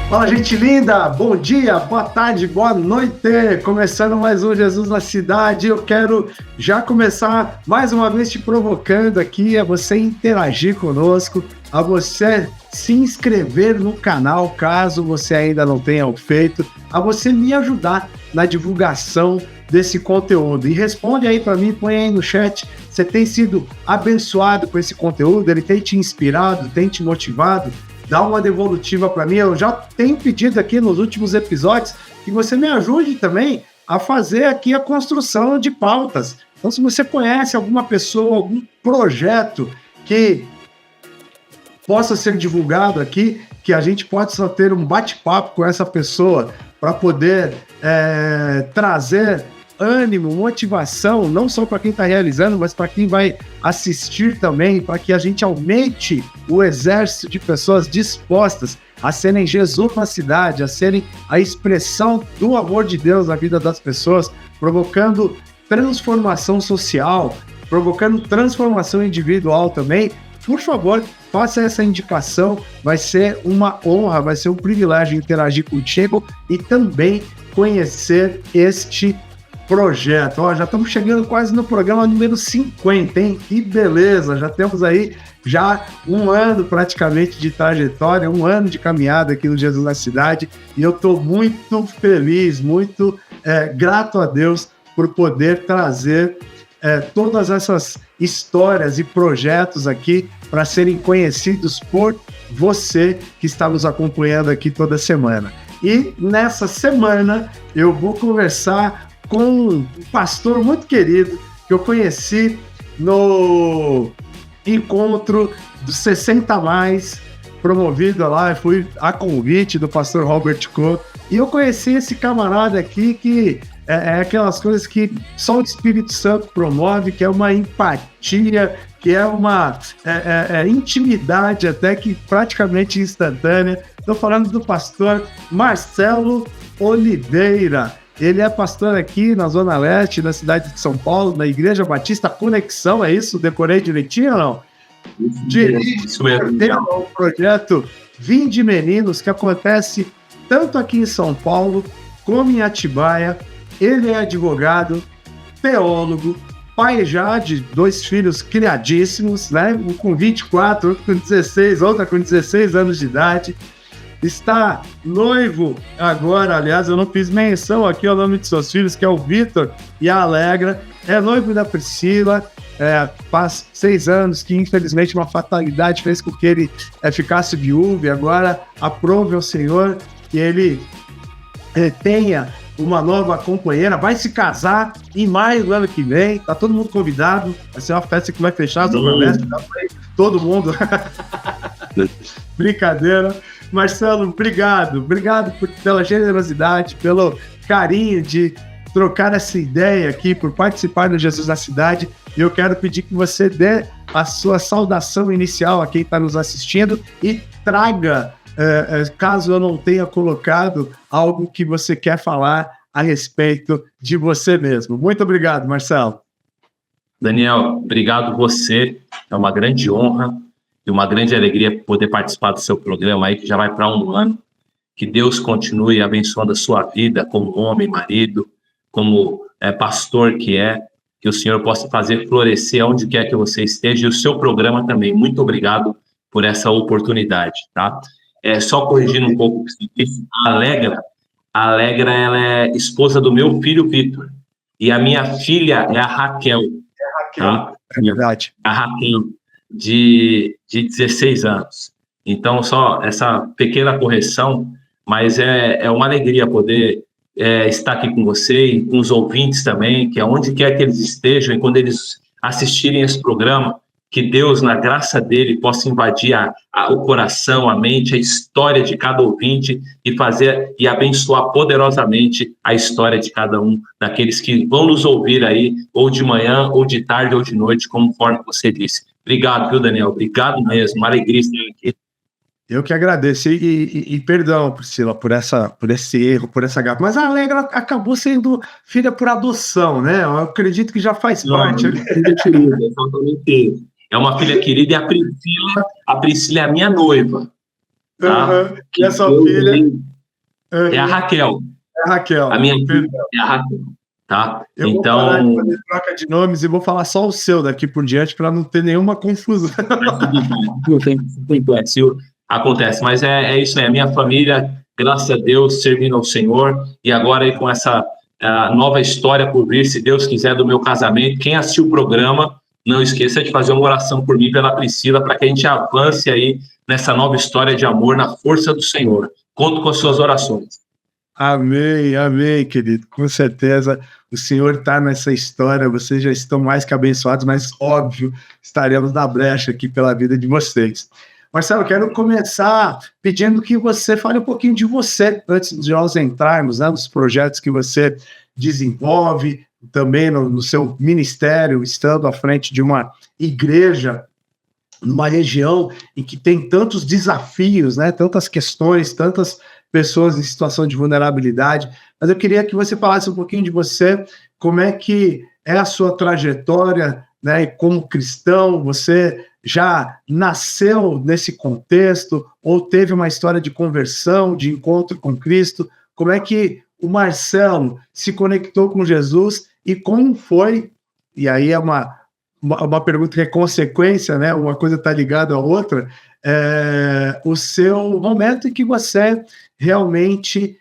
Fala, gente linda! Bom dia, boa tarde, boa noite! Começando mais um Jesus na Cidade. Eu quero já começar mais uma vez te provocando aqui a você interagir conosco, a você se inscrever no canal, caso você ainda não tenha feito, a você me ajudar na divulgação desse conteúdo. E responde aí para mim, põe aí no chat, você tem sido abençoado com esse conteúdo? Ele tem te inspirado, tem te motivado? Dá uma devolutiva para mim. Eu já tenho pedido aqui nos últimos episódios que você me ajude também a fazer aqui a construção de pautas. Então, se você conhece alguma pessoa, algum projeto que possa ser divulgado aqui, que a gente possa ter um bate-papo com essa pessoa para poder trazer ânimo, motivação, não só para quem está realizando, mas para quem vai assistir também, para que a gente aumente o exército de pessoas dispostas a serem Jesus na cidade, a serem a expressão do amor de Deus na vida das pessoas, provocando transformação social, provocando transformação individual também. Por favor, faça essa indicação, vai ser uma honra, vai ser um privilégio interagir contigo e também conhecer este projeto. Ó, já estamos chegando quase no programa número 50, hein? Que beleza! Já temos aí um ano praticamente de trajetória, um ano de caminhada aqui no Jesus na Cidade, e eu estou muito feliz, muito grato a Deus por poder trazer todas essas histórias e projetos aqui para serem conhecidos por você que está nos acompanhando aqui toda semana. E nessa semana eu vou conversar com um pastor muito querido que eu conheci no encontro dos 60 mais, promovido lá, eu fui a convite do pastor Robert Koch, e eu conheci esse camarada aqui que é aquelas coisas que só o Espírito Santo promove, que é uma empatia, que é uma intimidade até que praticamente instantânea. Estou falando do pastor Marcelo Oliveira. Ele é pastor aqui na Zona Leste, na cidade de São Paulo, na Igreja Batista Conexão, é isso? Decorei direitinho ou não? Dirige o projeto Vinde Meninos, que acontece tanto aqui em São Paulo como em Atibaia. Ele é advogado, teólogo, pai já de 2 filhos criadíssimos, né? Um com 24, outro com 16, outra com 16 anos de idade. Está noivo agora, aliás, eu não fiz menção aqui ao nome de seus filhos, que é o Vitor e a Alegra. É noivo da Priscila, faz 6 anos que, infelizmente, uma fatalidade fez com que ele ficasse viúvo, e agora aprove ao Senhor que ele tenha uma nova companheira, vai se casar em maio do ano que vem, tá todo mundo convidado, vai ser uma festa que vai fechar as promessas, todo mundo. Brincadeira. Marcelo, obrigado pela generosidade, pelo carinho de trocar essa ideia aqui, por participar do Jesus na Cidade. E eu quero pedir que você dê a sua saudação inicial a quem está nos assistindo e traga, caso eu não tenha colocado, algo que você quer falar a respeito de você mesmo. Muito obrigado, Marcelo. Daniel, obrigado você. É uma grande honra e uma grande alegria poder participar do seu programa aí, que já vai para 1 ano. Que Deus continue abençoando a sua vida como homem, marido, como pastor que é. Que o Senhor possa fazer florescer onde quer que você esteja, e o seu programa também. Muito obrigado por essa oportunidade, tá? Só corrigindo um pouco o que você disse, a Alegra, ela é esposa do meu filho Vitor, e a minha filha é a Raquel. Tá? É verdade. A Raquel, de 16 anos. Então, só essa pequena correção, mas é uma alegria poder estar aqui com você e com os ouvintes também, que aonde quer que eles estejam, e quando eles assistirem esse programa, que Deus, na graça dele, possa invadir o coração, a mente, a história de cada ouvinte e fazer e abençoar poderosamente a história de cada um daqueles que vão nos ouvir aí, ou de manhã, ou de tarde, ou de noite, conforme você disse. Obrigado, viu, Daniel? Obrigado mesmo. Uma alegria estar aqui. Eu que agradeço. E perdão, Priscila, por esse erro, por essa gafe. Mas a Alegra acabou sendo filha por adoção, né? Eu acredito que já faz parte. Não, filha querida, exatamente. É uma filha querida e a Priscila é a minha noiva, tá? Uhum. E Que a sua Deus filha? é a Uhum. Raquel. É a Raquel. A minha filha Perdão. é a Raquel, tá? Eu vou parar de Então, fazer troca de nomes e vou falar só o seu daqui por diante para não ter nenhuma confusão. não tem Brasil, acontece, mas é isso aí. A minha família, graças a Deus, servindo ao Senhor, e agora aí com essa nova história por vir, se Deus quiser, do meu casamento. Quem assistiu o programa, não esqueça de fazer uma oração por mim, pela Priscila, para que a gente avance aí nessa nova história de amor na força do Senhor. Conto com as suas orações. Amém, amém, querido. Com certeza o Senhor está nessa história, vocês já estão mais que abençoados, mas óbvio, estaremos na brecha aqui pela vida de vocês. Marcelo, quero começar pedindo que você fale um pouquinho de você, antes de nós entrarmos, né, nos projetos que você desenvolve, também no seu ministério, estando à frente de uma igreja, numa região em que tem tantos desafios, né, tantas questões, tantas pessoas em situação de vulnerabilidade, mas eu queria que você falasse um pouquinho de você, como é que é a sua trajetória, né, e como cristão, você já nasceu nesse contexto, ou teve uma história de conversão, de encontro com Cristo, como é que o Marcelo se conectou com Jesus, e como foi, e aí é uma pergunta que é consequência, né, uma coisa está ligada à outra, o seu momento em que você realmente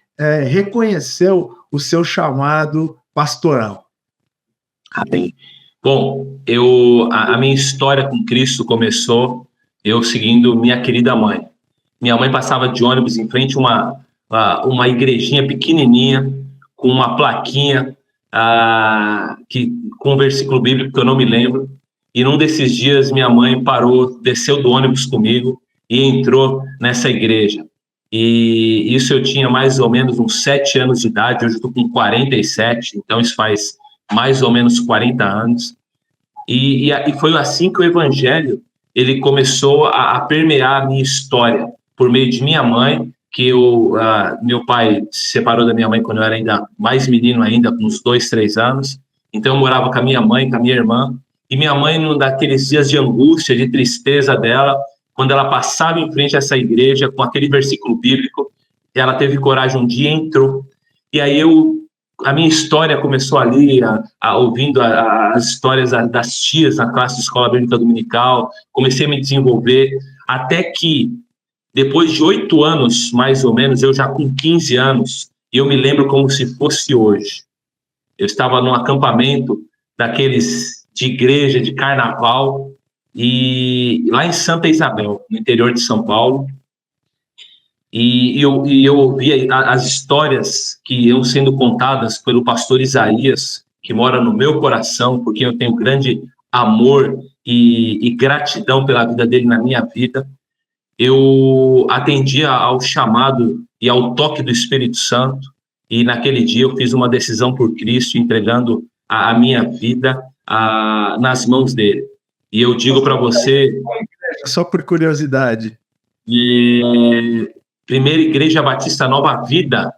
reconheceu o seu chamado pastoral. Amém. Bom, a minha história com Cristo começou eu seguindo minha querida mãe. Minha mãe passava de ônibus em frente a uma igrejinha pequenininha, com uma plaquinha com um versículo bíblico que eu não me lembro. E num desses dias minha mãe parou, desceu do ônibus comigo e entrou nessa igreja. E isso eu tinha mais ou menos uns 7 anos de idade, hoje eu estou com 47, então isso faz mais ou menos 40 anos. E foi assim que o evangelho ele começou a permear a minha história, por meio de minha mãe, que meu pai se separou da minha mãe quando eu era ainda mais menino ainda, com uns 2, 3 anos. Então eu morava com a minha mãe, com a minha irmã, e minha mãe, num daqueles dias de angústia, de tristeza dela, quando ela passava em frente a essa igreja com aquele versículo bíblico, ela teve coragem um dia e entrou. E aí a minha história começou ali, ouvindo as histórias das tias na classe de escola bíblica dominical, comecei a me desenvolver, até que, depois de 8 anos, mais ou menos, eu já com 15 anos, eu me lembro como se fosse hoje. Eu estava num acampamento daqueles de igreja, de carnaval, e lá em Santa Isabel, no interior de São Paulo, e eu ouvia as histórias que iam sendo contadas pelo pastor Isaías, que mora no meu coração, porque eu tenho grande amor e gratidão pela vida dele na minha vida. Eu atendia ao chamado e ao toque do Espírito Santo, e naquele dia eu fiz uma decisão por Cristo, entregando a minha vida nas mãos dele. E eu digo para você... Só por curiosidade. Primeira Igreja Batista Nova Vida,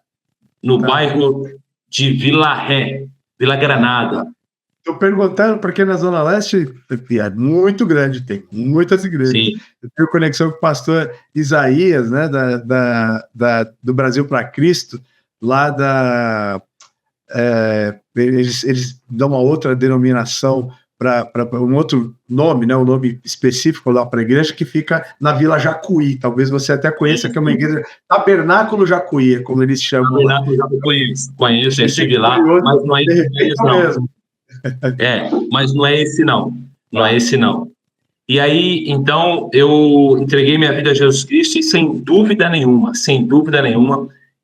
no bairro de Vila Ré, Vila Granada. Estou perguntando porque na Zona Leste é muito grande, tem muitas igrejas. Sim. Eu tenho conexão com o pastor Isaías, né, do Brasil para Cristo, lá eles dão uma outra denominação para um outro nome, né, um nome específico lá para a igreja, que fica na Vila Jacuí. Talvez você até conheça, que é uma igreja, Tabernáculo Jacuí, como eles chamam. Tabernáculo Jacuí, conheço, estive lá, mas não é esse não. Mas não é esse não. Não é esse não. E aí, então, eu entreguei minha vida a Jesus Cristo e sem dúvida nenhuma,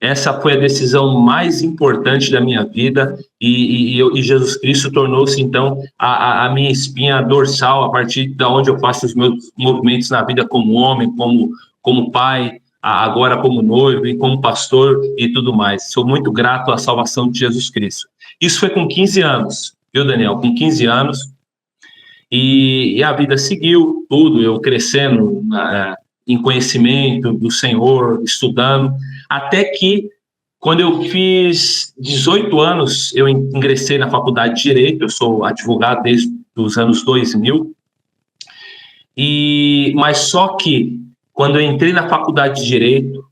essa foi a decisão mais importante da minha vida e Jesus Cristo tornou-se, então, a minha espinha dorsal, a partir de onde eu faço os meus movimentos na vida como homem, como pai, agora como noivo e como pastor e tudo mais. Sou muito grato à salvação de Jesus Cristo. Isso foi com 15 anos, viu, Daniel? Com 15 anos. E a vida seguiu, tudo, eu crescendo em conhecimento do Senhor, estudando, até que, quando eu fiz 18 anos, eu ingressei na faculdade de Direito. Eu sou advogado desde os anos 2000, mas só que, quando eu entrei na faculdade de Direito,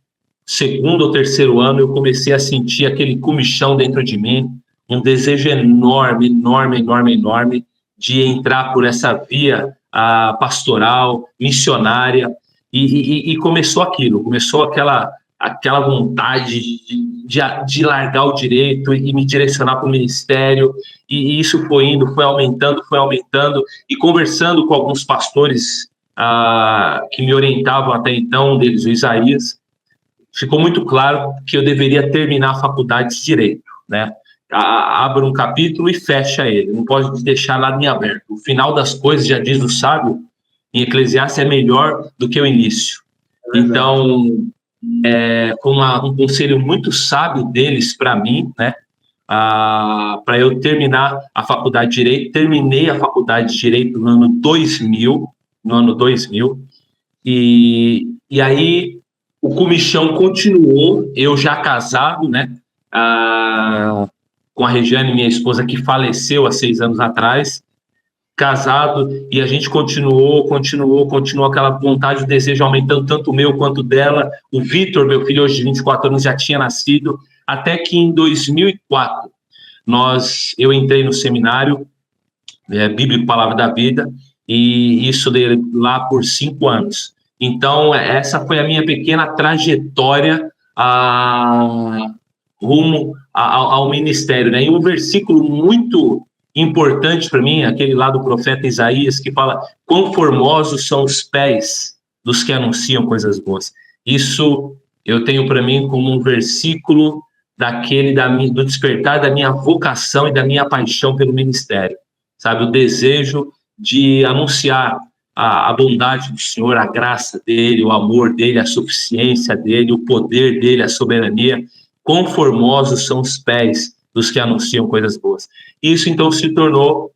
segundo ou terceiro ano, eu comecei a sentir aquele comichão dentro de mim, um desejo enorme, enorme, enorme, enorme, de entrar por essa via pastoral, missionária, e começou aquilo, começou aquela vontade de largar o direito e me direcionar para o ministério, e isso foi indo, foi aumentando, e conversando com alguns pastores que me orientavam até então, um deles, o Isaías, ficou muito claro que eu deveria terminar a faculdade de Direito, né? Abre um capítulo e fecha ele, não pode deixar nada em aberto. O final das coisas, já diz o sábio, em Eclesiastes, é melhor do que o início. Então, com um conselho muito sábio deles para mim, né? Para eu terminar a faculdade de Direito, terminei a faculdade de Direito no ano 2000, e aí o comichão continuou, eu já casado, né? Com a Regiane, minha esposa, que faleceu há 6 anos atrás, casado, e a gente continuou aquela vontade, o desejo aumentando, tanto o meu quanto dela. O Vitor, meu filho, hoje de 24 anos, já tinha nascido, até que em 2004, eu entrei no seminário Bíblico Palavra da Vida, e isso lá por 5 anos. Então, essa foi a minha pequena trajetória rumo ao ministério, né? E um versículo muito importante para mim, aquele lá do profeta Isaías, que fala: quão formosos são os pés dos que anunciam coisas boas. Isso eu tenho para mim como um versículo do despertar da minha vocação e da minha paixão pelo ministério, sabe? O desejo de anunciar a bondade do Senhor, a graça dele, o amor dele, a suficiência dele, o poder dele, a soberania. Quão formosos são os pés dos que anunciam coisas boas. Isso, então, se tornou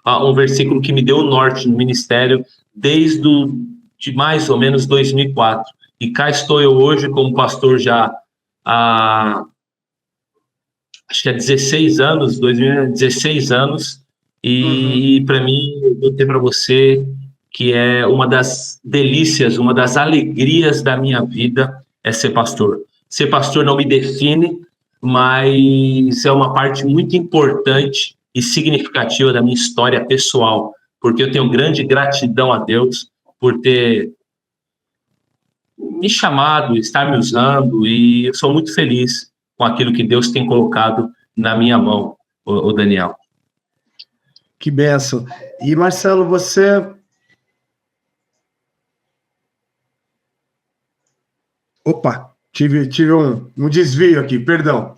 um versículo que me deu o norte no ministério de mais ou menos 2004. E cá estou eu hoje como pastor já acho que há 16 anos, 16 anos, e para mim, eu vou ter para você que é uma das delícias, uma das alegrias da minha vida é ser pastor. Ser pastor não me define, mas é uma parte muito importante e significativa da minha história pessoal, porque eu tenho grande gratidão a Deus por ter me chamado, estar me usando, e eu sou muito feliz com aquilo que Deus tem colocado na minha mão, o Daniel. Que bênção. E, Marcelo, você... Opa, tive um desvio aqui, perdão.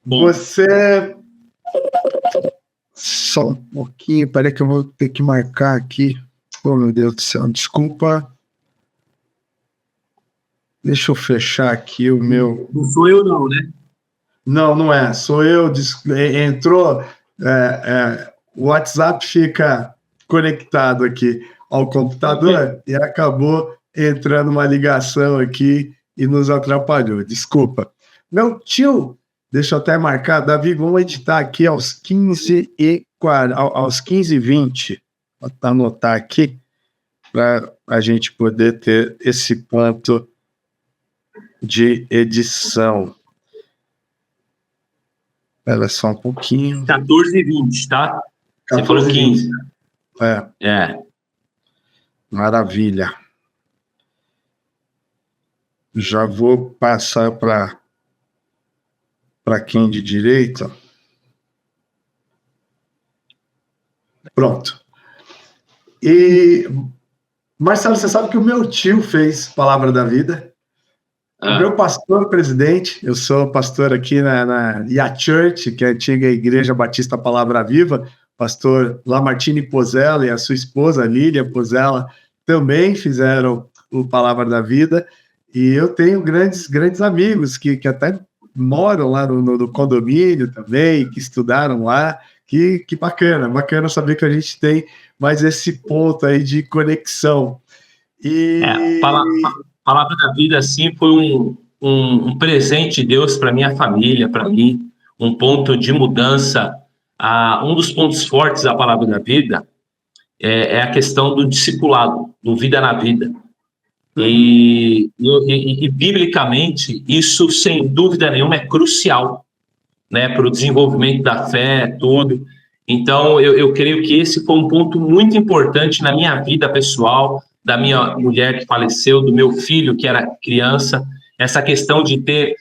Bom. Você... Só um pouquinho, peraí que eu vou ter que marcar aqui. Oh, meu Deus do céu, desculpa. Deixa eu fechar aqui o meu... Não sou eu não, né? Não é. Sou eu. Entrou... o WhatsApp fica conectado aqui ao computador e acabou entrando uma ligação aqui e nos atrapalhou. Desculpa. Meu tio, deixa eu até marcar, Davi, vamos editar aqui aos 15h20. Vou anotar aqui para a gente poder ter esse ponto de edição. Espera só um pouquinho. 14h20, tá? Você falou 15. É. Maravilha. Já vou passar para quem de direita. Pronto. E, Marcelo, você sabe que o meu tio fez Palavra da Vida. O meu pastor presidente, eu sou pastor aqui na IA Church, que é a antiga Igreja Batista Palavra Viva. Pastor Lamartine Pozzella e a sua esposa Lília Pozzella também fizeram o Palavra da Vida, e eu tenho grandes amigos que até moram lá no condomínio também, que estudaram lá, que bacana saber que a gente tem mais esse ponto aí de conexão. E Palavra da Vida, assim, foi um presente de Deus para minha família, para mim, um ponto de mudança. Um dos pontos fortes da Palavra da Vida é a questão do discipulado, do Vida na Vida. E biblicamente, isso, sem dúvida nenhuma, é crucial, né, para o desenvolvimento da fé, tudo. Então, eu creio que esse foi um ponto muito importante na minha vida pessoal, da minha mulher que faleceu, do meu filho que era criança, essa questão de ter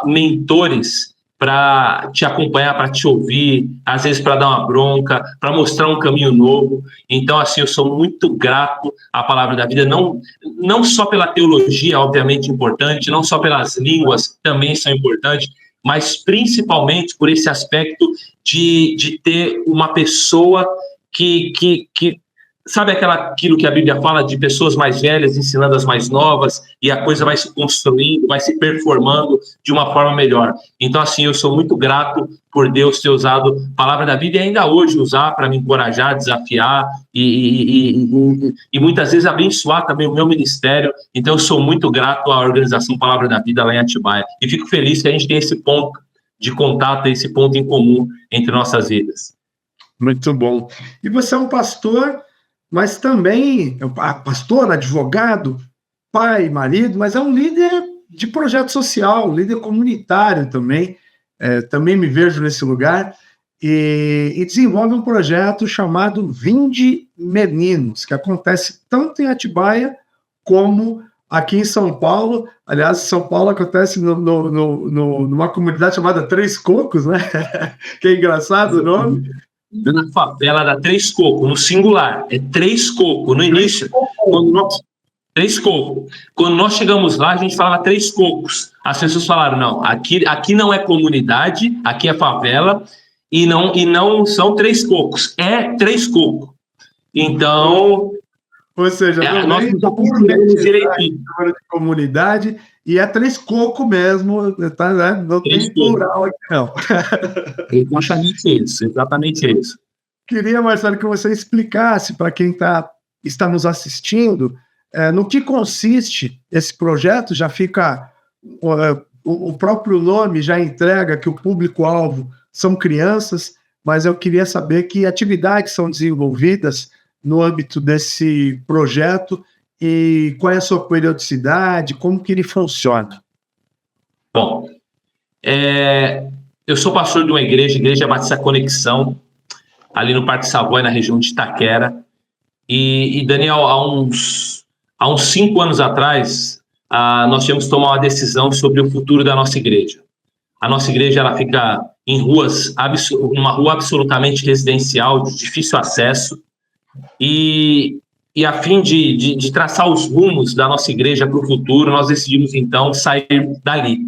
mentores para te acompanhar, para te ouvir, às vezes para dar uma bronca, para mostrar um caminho novo. Então, assim, eu sou muito grato à Palavra da Vida, não só pela teologia, obviamente importante, não só pelas línguas, que também são importantes, mas principalmente por esse aspecto de ter uma pessoa que sabe aquilo que a Bíblia fala de pessoas mais velhas ensinando as mais novas, e a coisa vai se construindo, vai se performando de uma forma melhor. Então, assim, eu sou muito grato por Deus ter usado a Palavra da Vida e ainda hoje usar para me encorajar, desafiar e muitas vezes abençoar também o meu ministério. Então, eu sou muito grato à organização Palavra da Vida lá em Atibaia. E fico feliz que a gente tem esse ponto de contato, esse ponto em comum entre nossas vidas. Muito bom. E você é um pastor, mas também pastor, advogado, pai, marido, mas é um líder de projeto social, líder comunitário também. Também me vejo nesse lugar e desenvolve um projeto chamado Vinde Meninos, que acontece tanto em Atibaia como aqui em São Paulo. Aliás, São Paulo acontece numa comunidade chamada Três Cocos, né? Que é engraçado o nome. Na favela da Três Cocos, no singular, é Três Cocos. No início, Três Cocos. Quando nós chegamos lá, a gente falava Três Cocos. As pessoas falaram, não, aqui não é comunidade, aqui é favela, e não são Três Cocos, é Três Cocos. Então, ou seja, nós nos aprendemos direitinho. De comunidade, e é Três Cocos mesmo, tá, né? Não tem plural aqui, não. Exatamente isso. Queria, Marcelo, que você explicasse para quem está nos assistindo no que consiste esse projeto. Já fica o próprio nome já entrega que o público-alvo são crianças, mas eu queria saber que atividades são desenvolvidas no âmbito desse projeto e qual é a sua periodicidade, como que ele funciona. Bom, eu sou pastor de uma igreja Batista Conexão, ali no Parque Savoy, na região de Itaquera. E Daniel, há uns 5 anos atrás, nós tivemos que tomar uma decisão sobre o futuro da nossa igreja. A nossa igreja ela fica em numa rua absolutamente residencial, de difícil acesso, e a fim de traçar os rumos da nossa igreja para o futuro, nós decidimos, então, sair dali.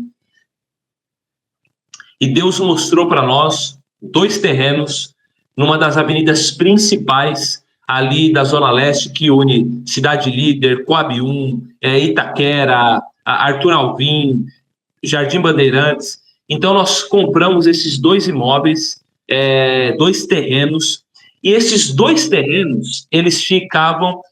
E Deus mostrou para nós 2 terrenos numa das avenidas principais ali da Zona Leste, que une Cidade Líder, Coab 1, Itaquera, Arthur Alvim, Jardim Bandeirantes. Então, nós compramos esses 2 imóveis, 2 terrenos, e esses 2 terrenos, eles ficam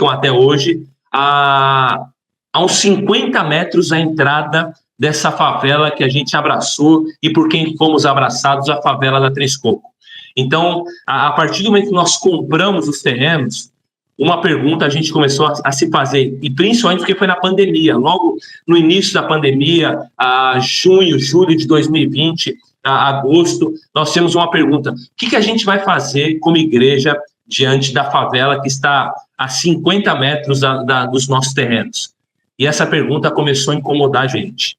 até hoje a uns 50 metros da entrada dessa favela que a gente abraçou e por quem fomos abraçados, a favela da Três Cocos. Então, a partir do momento que nós compramos os terrenos, uma pergunta a gente começou a se fazer, e principalmente porque foi na pandemia, logo no início da pandemia, julho de 2020, agosto, nós temos uma pergunta: o que a gente vai fazer como igreja diante da favela que está a 50 metros dos nossos terrenos? E essa pergunta começou a incomodar a gente.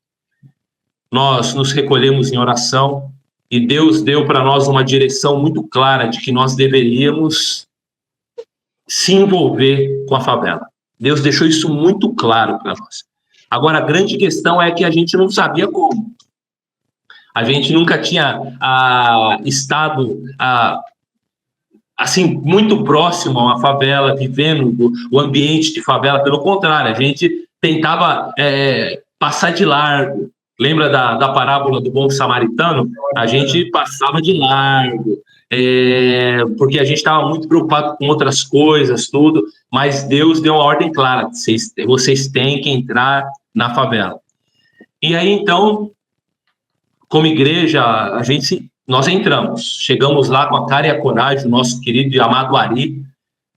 Nós nos recolhemos em oração e Deus deu para nós uma direção muito clara de que nós deveríamos se envolver com a favela. Deus deixou isso muito claro para nós. Agora, a grande questão é que a gente não sabia como. A gente nunca tinha estado assim, muito próximo a uma favela, vivendo o ambiente de favela. Pelo contrário, a gente tentava passar de largo. lembra da parábola do bom samaritano? A gente passava de largo, porque a gente estava muito preocupado com outras coisas, tudo, mas Deus deu uma ordem clara: vocês têm que entrar na favela. E aí, então, como igreja, nós entramos, chegamos lá com a cara e a coragem, o nosso querido e amado Ari,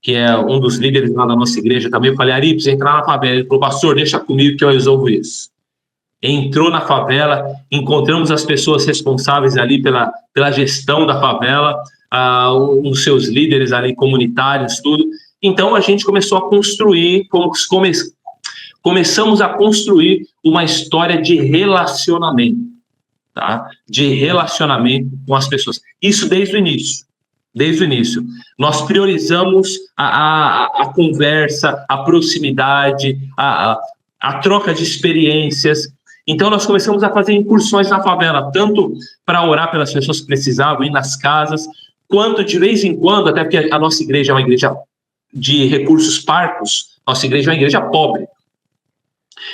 que é um dos líderes lá da nossa igreja também. Eu falei: Ari, precisa entrar na favela. Ele falou: pastor, deixa comigo que eu resolvo isso. Entrou na favela, encontramos as pessoas responsáveis ali pela gestão da favela, os seus líderes ali comunitários, tudo. Então a gente começou a construir, começamos a construir uma história de relacionamento, tá? De relacionamento com as pessoas. Isso desde o início. Desde o início. Nós priorizamos a conversa, a proximidade, a troca de experiências. Então, nós começamos a fazer incursões na favela, tanto para orar pelas pessoas que precisavam, ir nas casas, quanto de vez em quando, até porque a nossa igreja é uma igreja de recursos parcos, nossa igreja é uma igreja pobre.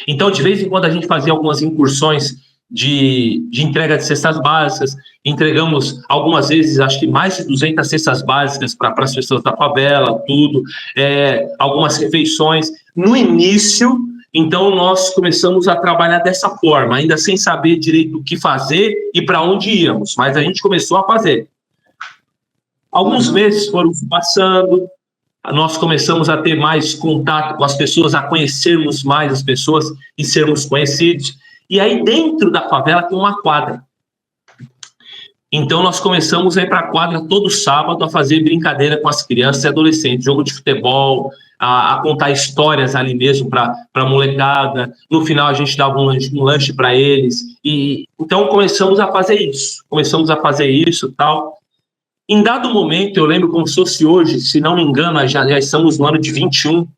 Então, de vez em quando, a gente fazia algumas incursões de entrega de cestas básicas. Entregamos algumas vezes, acho que mais de 200 cestas básicas para as pessoas da favela, tudo, algumas refeições. No início, então, nós começamos a trabalhar dessa forma, ainda sem saber direito o que fazer e para onde íamos, mas a gente começou a fazer. Alguns meses foram passando, nós começamos a ter mais contato com as pessoas, a conhecermos mais as pessoas e sermos conhecidos. E aí, dentro da favela, tem uma quadra. Então, nós começamos a ir para a quadra todo sábado a fazer brincadeira com as crianças e adolescentes, jogo de futebol, a contar histórias ali mesmo para a molecada. No final, a gente dava um lanche para eles. E então, começamos a fazer isso. Tal. Em dado momento, eu lembro como se fosse hoje, se não me engano, já estamos no ano de 21.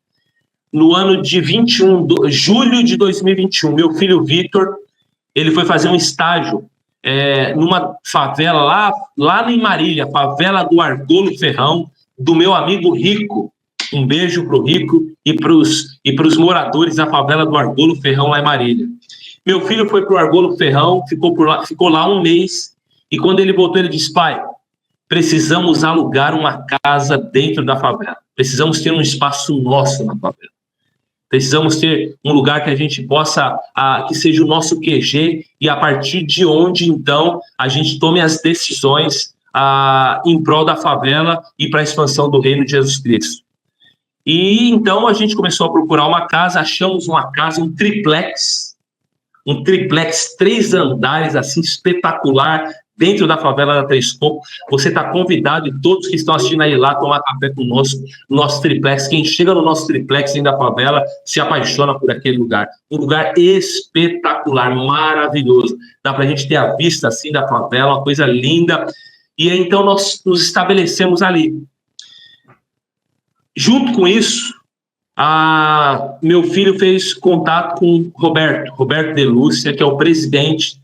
No ano de 21, julho de 2021, meu filho Vitor, ele foi fazer um estágio numa favela lá em Marília, favela do Argolo Ferrão, do meu amigo Rico. Um beijo para o Rico e para os moradores da favela do Argolo Ferrão, lá em Marília. Meu filho foi para o Argolo Ferrão, ficou lá um mês, e quando ele voltou, ele disse: pai, precisamos alugar uma casa dentro da favela, precisamos ter um espaço nosso na favela, precisamos ter um lugar que a gente possa, que seja o nosso QG, e a partir de onde, então, a gente tome as decisões em prol da favela e para a expansão do reino de Jesus Cristo. E então a gente começou a procurar uma casa, achamos uma casa, um triplex, 3 andares, assim, espetacular, dentro da favela da Três Cocos. Você está convidado, e todos que estão assistindo aí lá, tomar café conosco, no nosso triplex. Quem chega no nosso triplex dentro da favela se apaixona por aquele lugar. Um lugar espetacular, maravilhoso. Dá para a gente ter a vista assim da favela, uma coisa linda. E então nós nos estabelecemos ali. Junto com isso, meu filho fez contato com Roberto de Lúcia, que é o presidente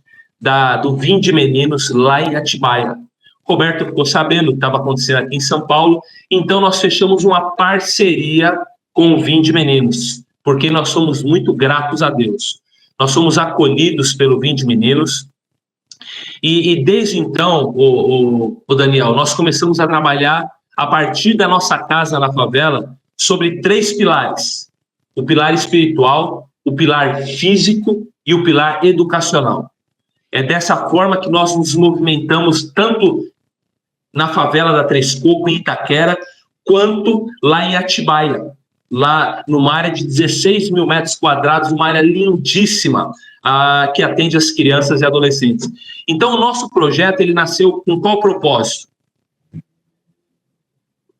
do Vinde Meninos, lá em Atibaia. Roberto ficou sabendo o que estava acontecendo aqui em São Paulo, então nós fechamos uma parceria com o Vinde Meninos, porque nós somos muito gratos a Deus. Nós somos acolhidos pelo Vinde Meninos, e desde então, o Daniel, nós começamos a trabalhar a partir da nossa casa na favela, sobre 3 pilares: o pilar espiritual, o pilar físico e o pilar educacional. É dessa forma que nós nos movimentamos tanto na favela da Três Cocos, em Itaquera, quanto lá em Atibaia, lá numa área de 16 mil metros quadrados, uma área lindíssima, que atende as crianças e adolescentes. Então, o nosso projeto, ele nasceu com qual propósito?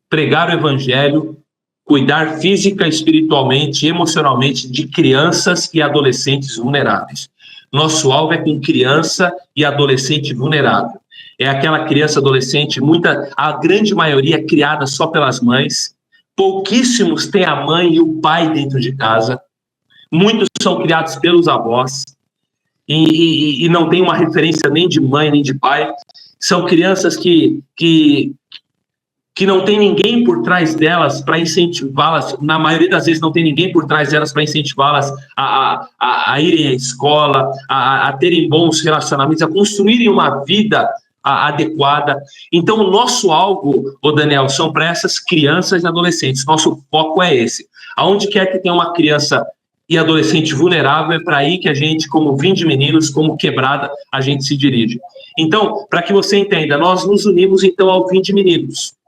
Pregar o evangelho, cuidar física, espiritualmente e emocionalmente de crianças e adolescentes vulneráveis. Nosso alvo é com criança e adolescente vulnerável. É aquela criança, adolescente, a grande maioria é criada só pelas mães, pouquíssimos têm a mãe e o pai dentro de casa, muitos são criados pelos avós, e não tem uma referência nem de mãe nem de pai. São crianças que que não tem ninguém por trás delas para incentivá-las, na maioria das vezes não tem ninguém por trás delas para incentivá-las a irem à escola, a terem bons relacionamentos, a construírem uma vida adequada. Então, o nosso alvo, Daniel, são para essas crianças e adolescentes. Nosso foco é esse. Aonde quer que tenha uma criança e adolescente vulnerável, é para aí que a gente, como Vinde Meninos, como Quebrada, a gente se dirige. Então, para que você entenda, nós nos unimos, então, ao Vinde Meninos,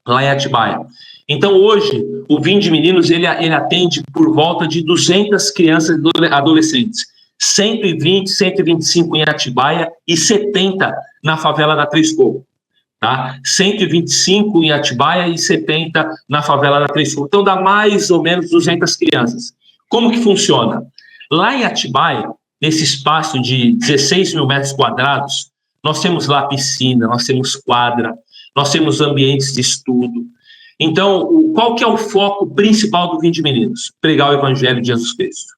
lá em Atibaia. Então, hoje, o Vinde Meninos, ele atende por volta de 200 crianças e adolescentes. 120, 125 em Atibaia e 70 na favela da Três Cocos. Tá? 125 em Atibaia e 70 na favela da Três Cocos. Então, dá mais ou menos 200 crianças. Como que funciona? Lá em Atibaia, nesse espaço de 16 mil metros quadrados, nós temos lá piscina, nós temos quadra, nós temos ambientes de estudo. Então, qual que é o foco principal do Vinde Meninos? Pregar o Evangelho de Jesus Cristo.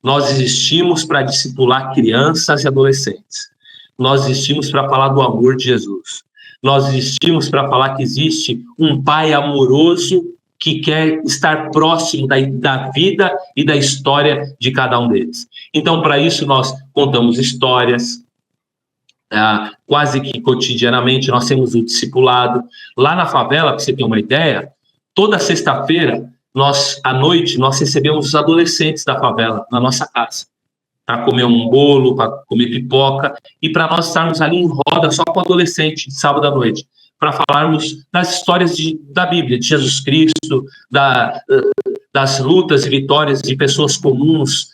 Nós existimos para discipular crianças e adolescentes. Nós existimos para falar do amor de Jesus. Nós existimos para falar que existe um Pai amoroso que quer estar próximo da vida e da história de cada um deles. Então, para isso, nós contamos histórias, quase que cotidianamente, nós temos o discipulado. Lá na favela, para você ter uma ideia, toda sexta-feira, à noite, nós recebemos os adolescentes da favela na nossa casa, para comer um bolo, para comer pipoca, e para nós estarmos ali em roda só com o adolescente, de sábado à noite, para falarmos das histórias da Bíblia, de Jesus Cristo, das lutas e vitórias de pessoas comuns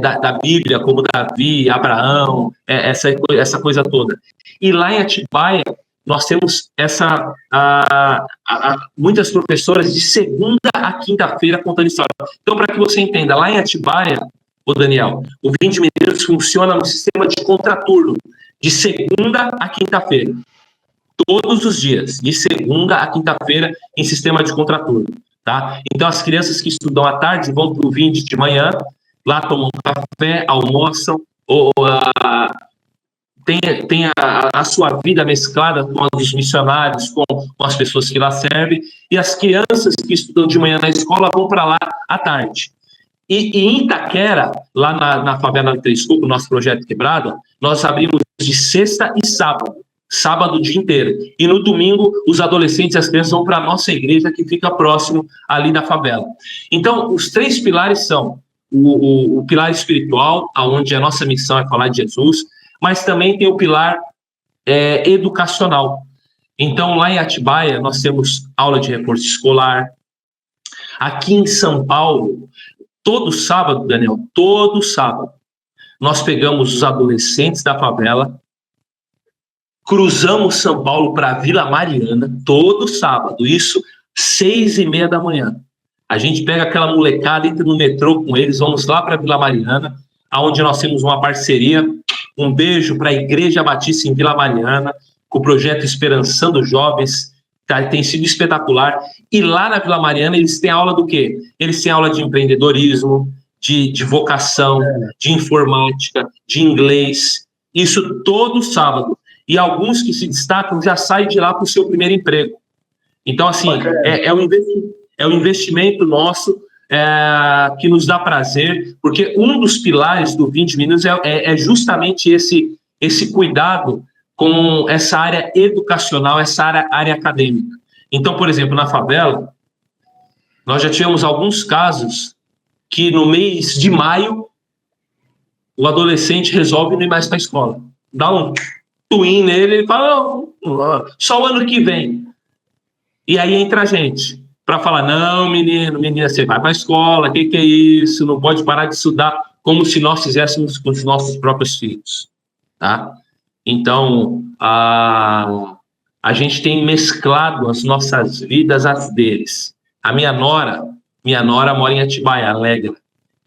da Bíblia, como Davi, Abraão, essa coisa toda. E lá em Atibaia, nós temos muitas professoras de segunda a quinta-feira contando história. Então, para que você entenda, lá em Atibaia, Daniel, o Vinde Meninos funciona no sistema de contraturno, de segunda a quinta-feira. Todos os dias, de segunda a quinta-feira, em sistema de contraturno. Tá? Então, as crianças que estudam à tarde vão para o Vinde de manhã, lá tomam café, almoçam, tem a sua vida mesclada com a dos missionários, com as pessoas que lá servem, e as crianças que estudam de manhã na escola vão para lá à tarde. E em Itaquera, lá na favela do Três Cocos, nosso projeto Quebrada, nós abrimos de sexta e sábado o dia inteiro. E no domingo, os adolescentes e as crianças vão para a nossa igreja, que fica próximo ali da favela. Então, os 3 pilares são o pilar espiritual, onde a nossa missão é falar de Jesus, mas também tem o pilar educacional. Então, lá em Atibaia, nós temos aula de reforço escolar. Aqui em São Paulo, todo sábado, Daniel, todo sábado, nós pegamos os adolescentes da favela, cruzamos São Paulo para Vila Mariana, todo sábado, isso 6h30 da manhã. A gente pega aquela molecada, entra no metrô com eles, vamos lá para Vila Mariana, onde nós temos uma parceria. Um beijo para a Igreja Batista em Vila Mariana, com o projeto Esperançando Jovens, tem sido espetacular. E lá na Vila Mariana eles têm aula do quê? Eles têm aula de empreendedorismo, de vocação, de informática, de inglês, isso todo sábado. E alguns que se destacam já saem de lá para o seu primeiro emprego. Então, assim, é um investimento nosso que nos dá prazer, porque um dos pilares do Vinde Meninos é justamente esse cuidado com essa área educacional, essa área acadêmica. Então, por exemplo, na favela, nós já tivemos alguns casos que no mês de maio o adolescente resolve não ir mais para a escola. Dá um twin nele, ele fala, só o ano que vem. E aí entra a gente para falar, não, menina, você vai para a escola, que é isso? Não pode parar de estudar, como se nós fizéssemos com os nossos próprios filhos, tá? Então, a gente tem mesclado as nossas vidas às deles. A minha nora mora em Atibaia, Alegre.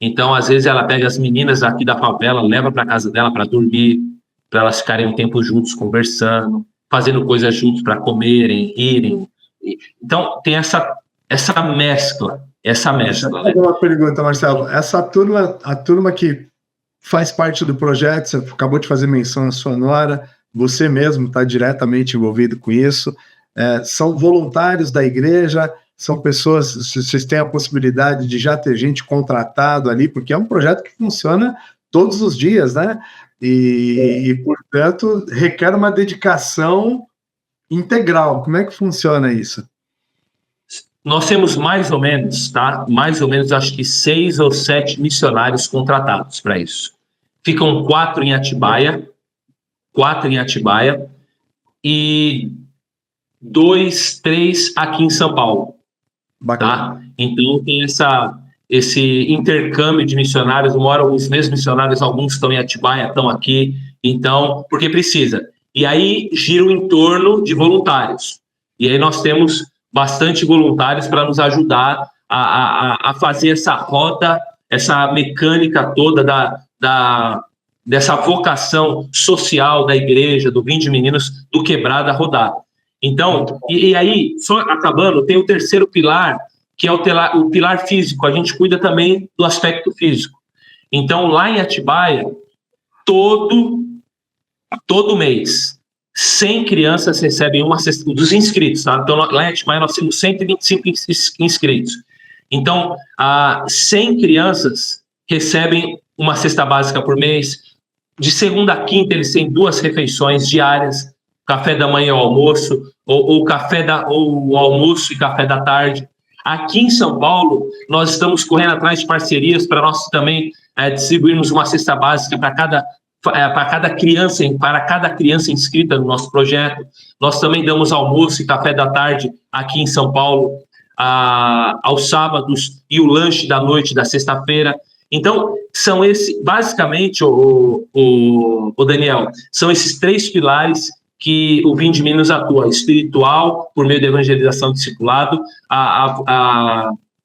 Então, às vezes, ela pega as meninas aqui da favela, leva para casa dela para dormir, para elas ficarem um tempo juntos conversando, fazendo coisas juntos para comerem, rirem. Então, tem essa mescla. Né? Uma pergunta, Marcelo. Essa turma, a turma que faz parte do projeto, você acabou de fazer menção à sua nora, você mesmo está diretamente envolvido com isso. são voluntários da igreja, são pessoas, vocês têm a possibilidade de já ter gente contratado ali, porque é um projeto que funciona todos os dias, né? E portanto, requer uma dedicação integral. Como é que funciona isso? Nós temos mais ou menos, tá? Mais ou menos, acho que 6 ou 7 missionários contratados para isso. Ficam 4 em Atibaia e 2, 3 aqui em São Paulo. Bacana. Tá? Então tem esse intercâmbio de missionários. Uma hora os mesmos missionários, alguns estão em Atibaia, estão aqui, então, porque precisa. E aí gira em torno de voluntários. E aí nós temos bastante voluntários para nos ajudar a fazer essa roda, essa mecânica toda dessa vocação social da igreja, do Vinde Meninos, do Quebrada rodar. Então, e aí, só acabando, tem o terceiro pilar, que é o pilar físico. A gente cuida também do aspecto físico. Então, lá em Atibaia, todo mês, 100 crianças recebem uma cesta dos inscritos, tá? Então, lá em Atibaia nós temos 125 inscritos. Então, 100 crianças recebem uma cesta básica por mês. De segunda a quinta, eles têm 2 refeições diárias, café da manhã e almoço, ou o almoço e café da tarde. Aqui em São Paulo, nós estamos correndo atrás de parcerias para nós também distribuirmos uma cesta básica para cada criança inscrita no nosso projeto. Nós também damos almoço e café da tarde aqui em São Paulo, aos sábados, e o lanche da noite da sexta-feira. Então, são basicamente, o Daniel, são esses 3 pilares que o Vinde Meninos atua: espiritual, por meio da evangelização e discipulado,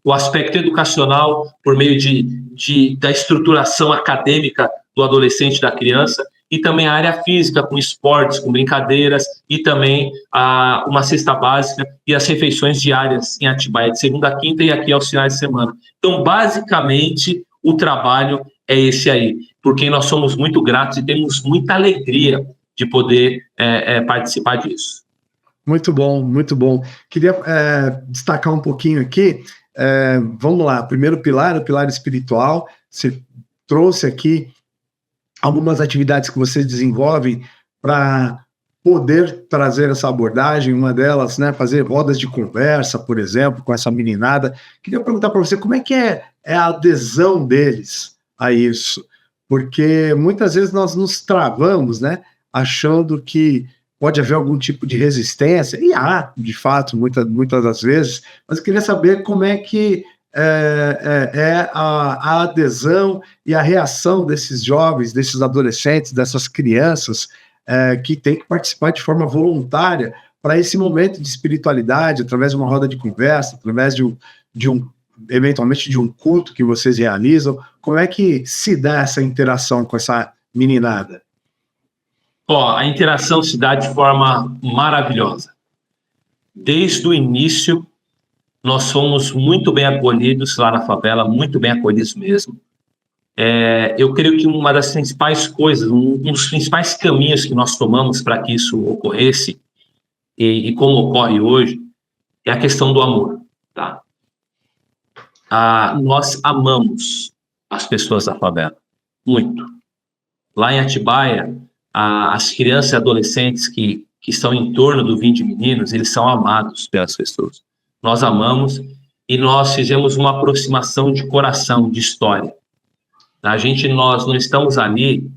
o aspecto educacional, por meio da estruturação acadêmica do adolescente e da criança, e também a área física, com esportes, com brincadeiras, e também uma cesta básica e as refeições diárias em Atibaia, de segunda a quinta, e aqui aos finais de semana. Então, basicamente, o trabalho é esse aí, porque nós somos muito gratos e temos muita alegria de poder participar disso. Muito bom, muito bom. Queria destacar um pouquinho aqui. Vamos lá, primeiro pilar, o pilar espiritual. Você trouxe aqui algumas atividades que vocês desenvolvem para poder trazer essa abordagem. Uma delas, né, fazer rodas de conversa, por exemplo, com essa meninada. Queria perguntar para você como é que é a adesão deles a isso, porque muitas vezes nós nos travamos, né, achando que pode haver algum tipo de resistência, e há, de fato, muitas das vezes, mas eu queria saber como é que a adesão e a reação desses jovens, desses adolescentes, dessas crianças que têm que participar de forma voluntária para esse momento de espiritualidade, através de uma roda de conversa, através eventualmente de um culto que vocês realizam. Como é que se dá essa interação com essa meninada? A interação se dá de forma maravilhosa. Desde o início, nós fomos muito bem acolhidos lá na favela, muito bem acolhidos mesmo. Eu creio que uma das principais coisas, um dos principais caminhos que nós tomamos para que isso ocorresse, e como ocorre hoje, é a questão do amor. Tá? Nós amamos as pessoas da favela, muito. Lá em Atibaia, as crianças e adolescentes que estão em torno do Vinde Meninos, eles são amados pelas pessoas. Nós amamos e nós fizemos uma aproximação de coração, de história. Nós não estamos ali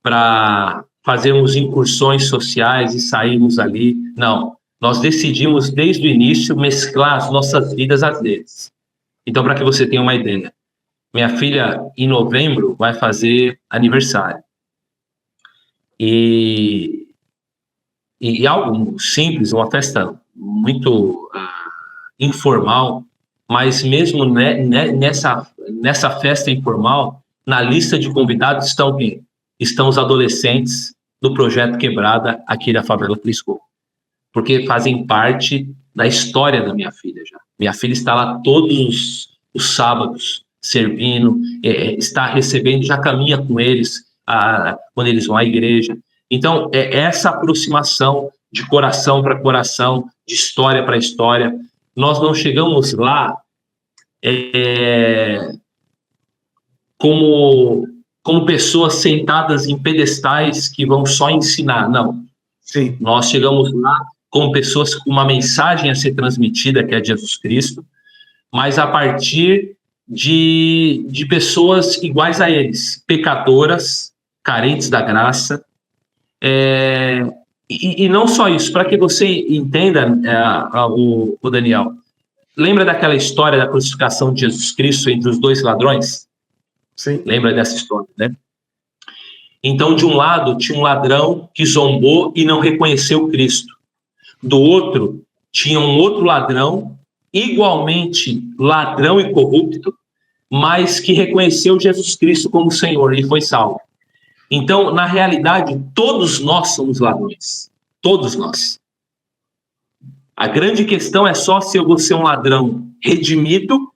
para fazermos incursões sociais e sairmos ali. Não, nós decidimos desde o início mesclar as nossas vidas às deles. Então, para que você tenha uma ideia, minha filha, em novembro, vai fazer aniversário. E algo simples, uma festa muito informal, mas mesmo nessa festa informal, na lista de convidados estão quem? Estão os adolescentes do Projeto Quebrada aqui da Favela Crisco, porque fazem parte da história da minha filha já. Minha filha está lá todos os sábados servindo, está recebendo, já caminha com eles quando eles vão à igreja. Então, é essa aproximação de coração para coração, de história para história. Nós não chegamos lá como pessoas sentadas em pedestais que vão só ensinar, não. Sim. Nós chegamos lá como pessoas com uma mensagem a ser transmitida, que é Jesus Cristo, mas a partir de pessoas iguais a eles, pecadoras, carentes da graça, e não só isso, para que você entenda, o Daniel, lembra daquela história da crucificação de Jesus Cristo entre os dois ladrões? Sim. Lembra dessa história, né? Então, de um lado, tinha um ladrão que zombou e não reconheceu Cristo. Do outro, tinha um outro ladrão, igualmente ladrão e corrupto, mas que reconheceu Jesus Cristo como Senhor e foi salvo. Então, na realidade, todos nós somos ladrões. Todos nós. A grande questão é só se eu vou ser um ladrão redimido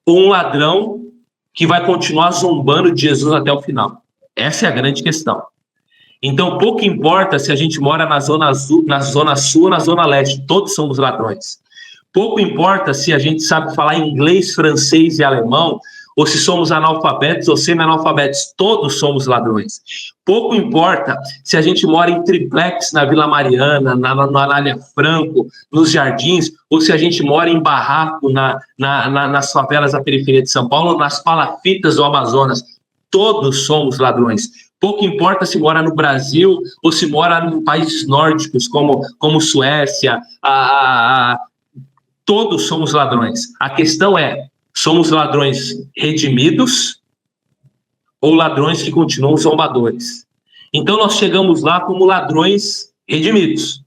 ou um ladrão que vai continuar zombando de Jesus até o final. Essa é a grande questão. Então, pouco importa se a gente mora na zona sul ou na zona leste, todos somos ladrões. Pouco importa se a gente sabe falar inglês, francês e alemão, ou se somos analfabetos ou semi-analfabetos, todos somos ladrões. Pouco importa se a gente mora em triplex na Vila Mariana, na Anália Franco, nos Jardins, ou se a gente mora em barraco nas favelas da periferia de São Paulo, nas palafitas do Amazonas. Todos somos ladrões. Pouco importa se mora no Brasil ou se mora em países nórdicos como Suécia. Todos somos ladrões. A questão é, somos ladrões redimidos ou ladrões que continuam zombadores? Então nós chegamos lá como ladrões redimidos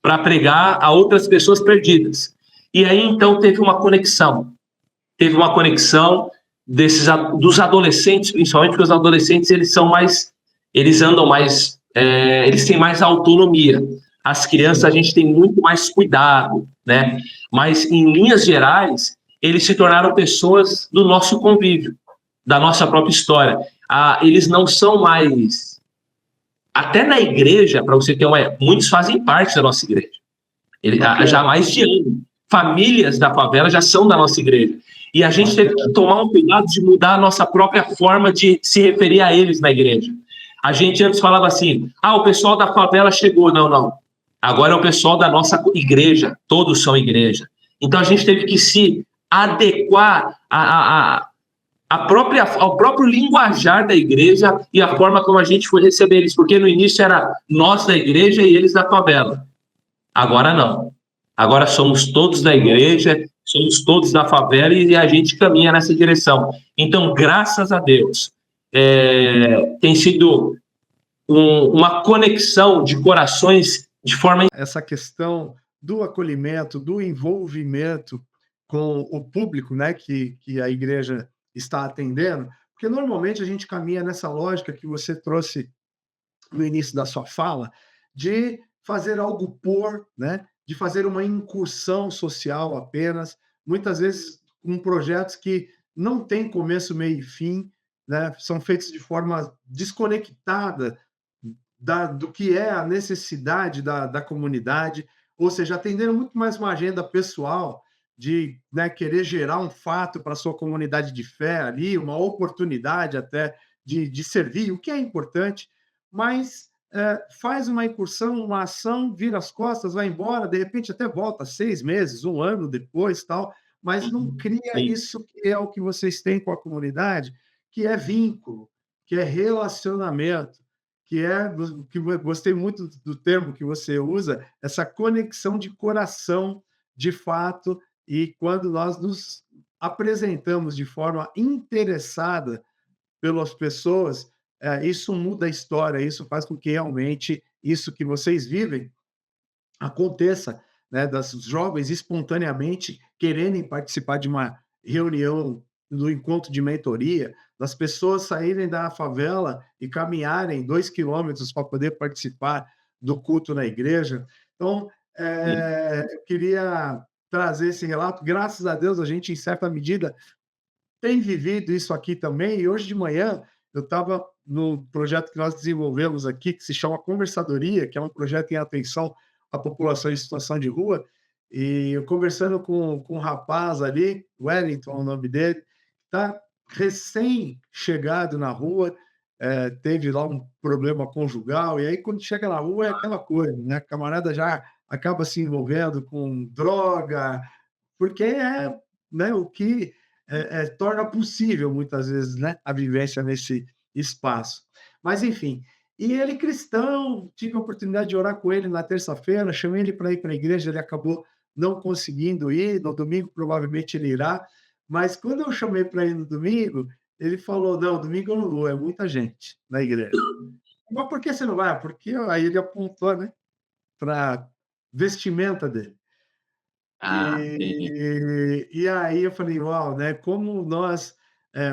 para pregar a outras pessoas perdidas. E aí então teve uma conexão. Teve uma conexão dos adolescentes, principalmente porque os adolescentes eles andam mais, eles têm mais autonomia. As crianças a gente tem muito mais cuidado, né? Mas em linhas gerais eles se tornaram pessoas do nosso convívio, da nossa própria história. Eles não são mais, até na igreja, para você ter muitos fazem parte da nossa igreja. Já há mais de ano, famílias da favela já são da nossa igreja. E a gente teve que tomar um cuidado de mudar a nossa própria forma de se referir a eles na igreja. A gente antes falava assim, o pessoal da favela chegou. Não. Agora é o pessoal da nossa igreja. Todos são igreja. Então a gente teve que se adequar ao próprio linguajar da igreja e a forma como a gente foi receber eles. Porque no início era nós da igreja e eles da favela. Agora não. Agora somos todos da igreja, somos todos da favela e a gente caminha nessa direção. Então, graças a Deus, tem sido uma conexão de corações de forma... Essa questão do acolhimento, do envolvimento com o público, né, que a igreja está atendendo, porque normalmente a gente caminha nessa lógica que você trouxe no início da sua fala, de fazer algo né, de fazer uma incursão social apenas, muitas vezes com projetos que não têm começo, meio e fim, né, são feitos de forma desconectada do que é a necessidade da comunidade, ou seja, atendendo muito mais uma agenda pessoal de, né, querer gerar um fato para a sua comunidade de fé ali, uma oportunidade até de servir, o que é importante, mas faz uma incursão, uma ação, vira as costas, vai embora, de repente até volta 6 meses, 1 ano depois, tal, mas não cria isso que é o que vocês têm com a comunidade, que é vínculo, que é relacionamento, que eu gostei muito do termo que você usa, essa conexão de coração, de fato, e quando nós nos apresentamos de forma interessada pelas pessoas, isso muda a história, isso faz com que realmente isso que vocês vivem aconteça, né, das jovens espontaneamente quererem participar de uma reunião, do encontro de mentoria, das pessoas saírem da favela e caminharem 2 quilômetros para poder participar do culto na igreja. Então, eu queria trazer esse relato. Graças a Deus, a gente, em certa medida, tem vivido isso aqui também, e hoje de manhã eu estava no projeto que nós desenvolvemos aqui, que se chama Conversadoria, que é um projeto em atenção a população em situação de rua, e eu conversando com um rapaz ali, Wellington, o nome dele, está recém-chegado na rua, teve lá um problema conjugal, e aí quando chega na rua é aquela coisa, né? A camarada já acaba se envolvendo com droga, porque né, o que torna possível, muitas vezes, né, a vivência nesse espaço. Mas, enfim, e ele cristão, tive a oportunidade de orar com ele na terça-feira, chamei ele para ir para a igreja, ele acabou não conseguindo ir, no domingo provavelmente ele irá, mas quando eu chamei para ir no domingo, ele falou, não, domingo eu não vou, é muita gente na igreja. Mas por que você não vai? Porque aí ele apontou, né, para a vestimenta dele. E aí eu falei, uau, né? Como nós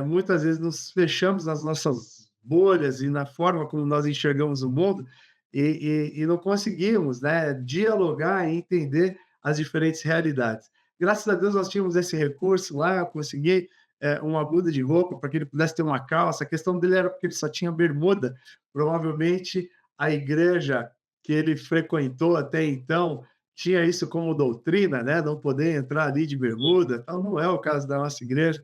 muitas vezes nos fechamos nas nossas bolhas e na forma como nós enxergamos o mundo e não conseguimos, né, dialogar e entender as diferentes realidades. Graças a Deus nós tínhamos esse recurso lá, eu consegui uma muda de roupa para que ele pudesse ter uma calça. A questão dele era porque ele só tinha bermuda. Provavelmente a igreja que ele frequentou até então tinha isso como doutrina, né? Não poder entrar ali de bermuda, tal. Não é o caso da nossa igreja.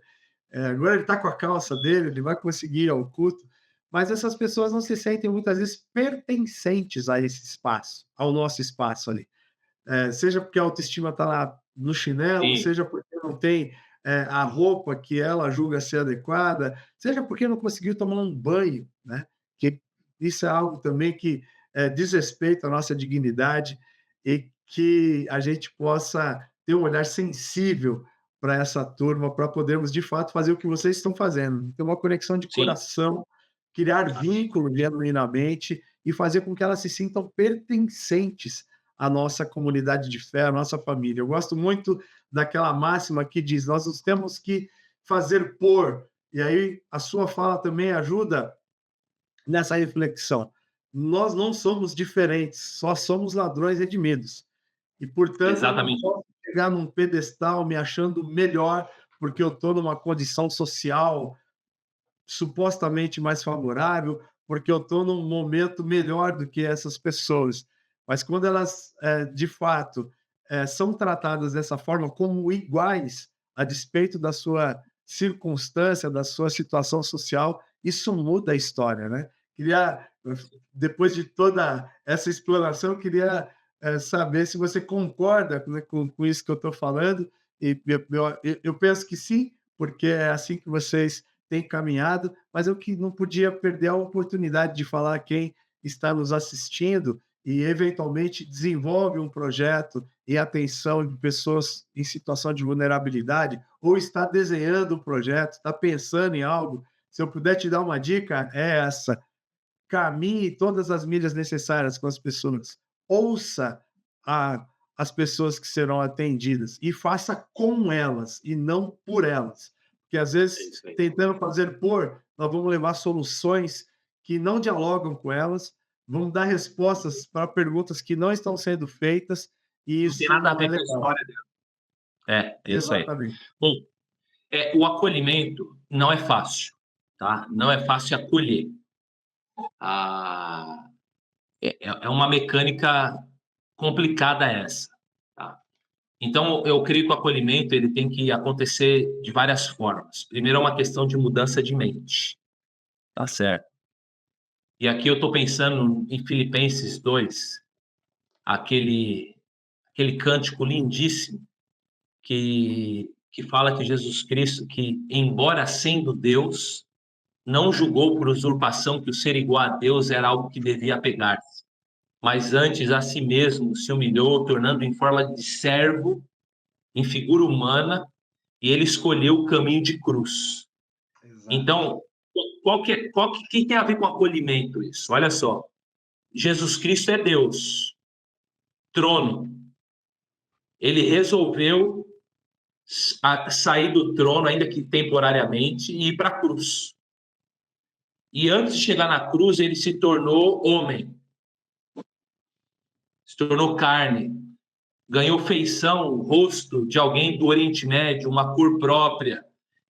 Agora ele está com a calça dele, ele vai conseguir ir ao culto, mas essas pessoas não se sentem muitas vezes pertencentes a esse espaço, ao nosso espaço ali. Seja porque a autoestima está lá no chinelo, seja porque não tem a roupa que ela julga ser adequada, seja porque não conseguiu tomar um banho, né? Que isso é algo também que diz respeito à nossa dignidade e que a gente possa ter um olhar sensível para essa turma, para podermos, de fato, fazer o que vocês estão fazendo, ter uma conexão de coração, criar vínculo genuinamente e fazer com que elas se sintam pertencentes à nossa comunidade de fé, à nossa família. Eu gosto muito daquela máxima que diz, nós nos temos que fazer por, e aí a sua fala também ajuda nessa reflexão. Nós não somos diferentes, só somos ladrões redimidos. E, portanto, exatamente, eu não posso chegar num pedestal me achando melhor porque eu estou numa condição social supostamente mais favorável, porque eu estou num momento melhor do que essas pessoas. Mas quando elas, de fato, são tratadas dessa forma como iguais, a despeito da sua circunstância, da sua situação social, isso muda a história, né? Depois de toda essa explanação, eu queria saber se você concorda, né, com isso que eu estou falando, e eu penso que sim, porque é assim que vocês têm caminhado, mas eu que não podia perder a oportunidade de falar a quem está nos assistindo e, eventualmente, desenvolve um projeto em atenção de pessoas em situação de vulnerabilidade, ou está desenhando um projeto, está pensando em algo. Se eu puder te dar uma dica, é essa: caminhe todas as milhas necessárias com as pessoas, ouça as pessoas que serão atendidas e faça com elas e não por elas. Porque, às vezes, tentando fazer por, nós vamos levar soluções que não dialogam com elas, vamos dar respostas para perguntas que não estão sendo feitas, e isso não tem nada a ver com a história dela. Isso exatamente. Aí. Bom, o acolhimento não é fácil, tá? Não é fácil acolher. É uma mecânica complicada essa, tá? Então, eu creio que o acolhimento ele tem que acontecer de várias formas. Primeiro, é uma questão de mudança de mente. Tá certo. E aqui eu estou pensando em Filipenses 2, aquele cântico lindíssimo que fala que Jesus Cristo, que embora sendo Deus, não julgou por usurpação que o ser igual a Deus era algo que devia apegar-se, mas antes a si mesmo se humilhou, tornando em forma de servo, em figura humana, e ele escolheu o caminho de cruz. Exato. Então, que tem a ver com acolhimento isso? Olha só, Jesus Cristo é Deus, trono. Ele resolveu sair do trono, ainda que temporariamente, e ir para a cruz. E antes de chegar na cruz, ele se tornou homem, se tornou carne, ganhou feição, o rosto de alguém do Oriente Médio, uma cor própria.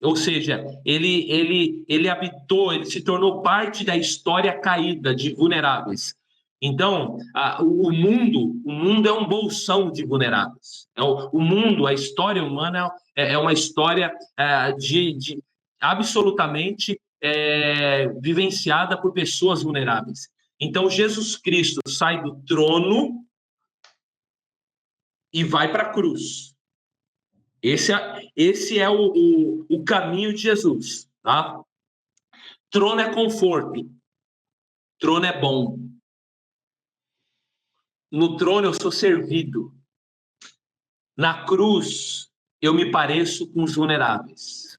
Ou seja, ele habitou, ele se tornou parte da história caída de vulneráveis. Então, o mundo é um bolsão de vulneráveis. O mundo, a história humana é uma história de absolutamente vivenciada por pessoas vulneráveis. Então, Jesus Cristo sai do trono e vai para a cruz. Esse é o caminho de Jesus, tá? Trono é conforto. Trono é bom. No trono eu sou servido. Na cruz eu me pareço com os vulneráveis.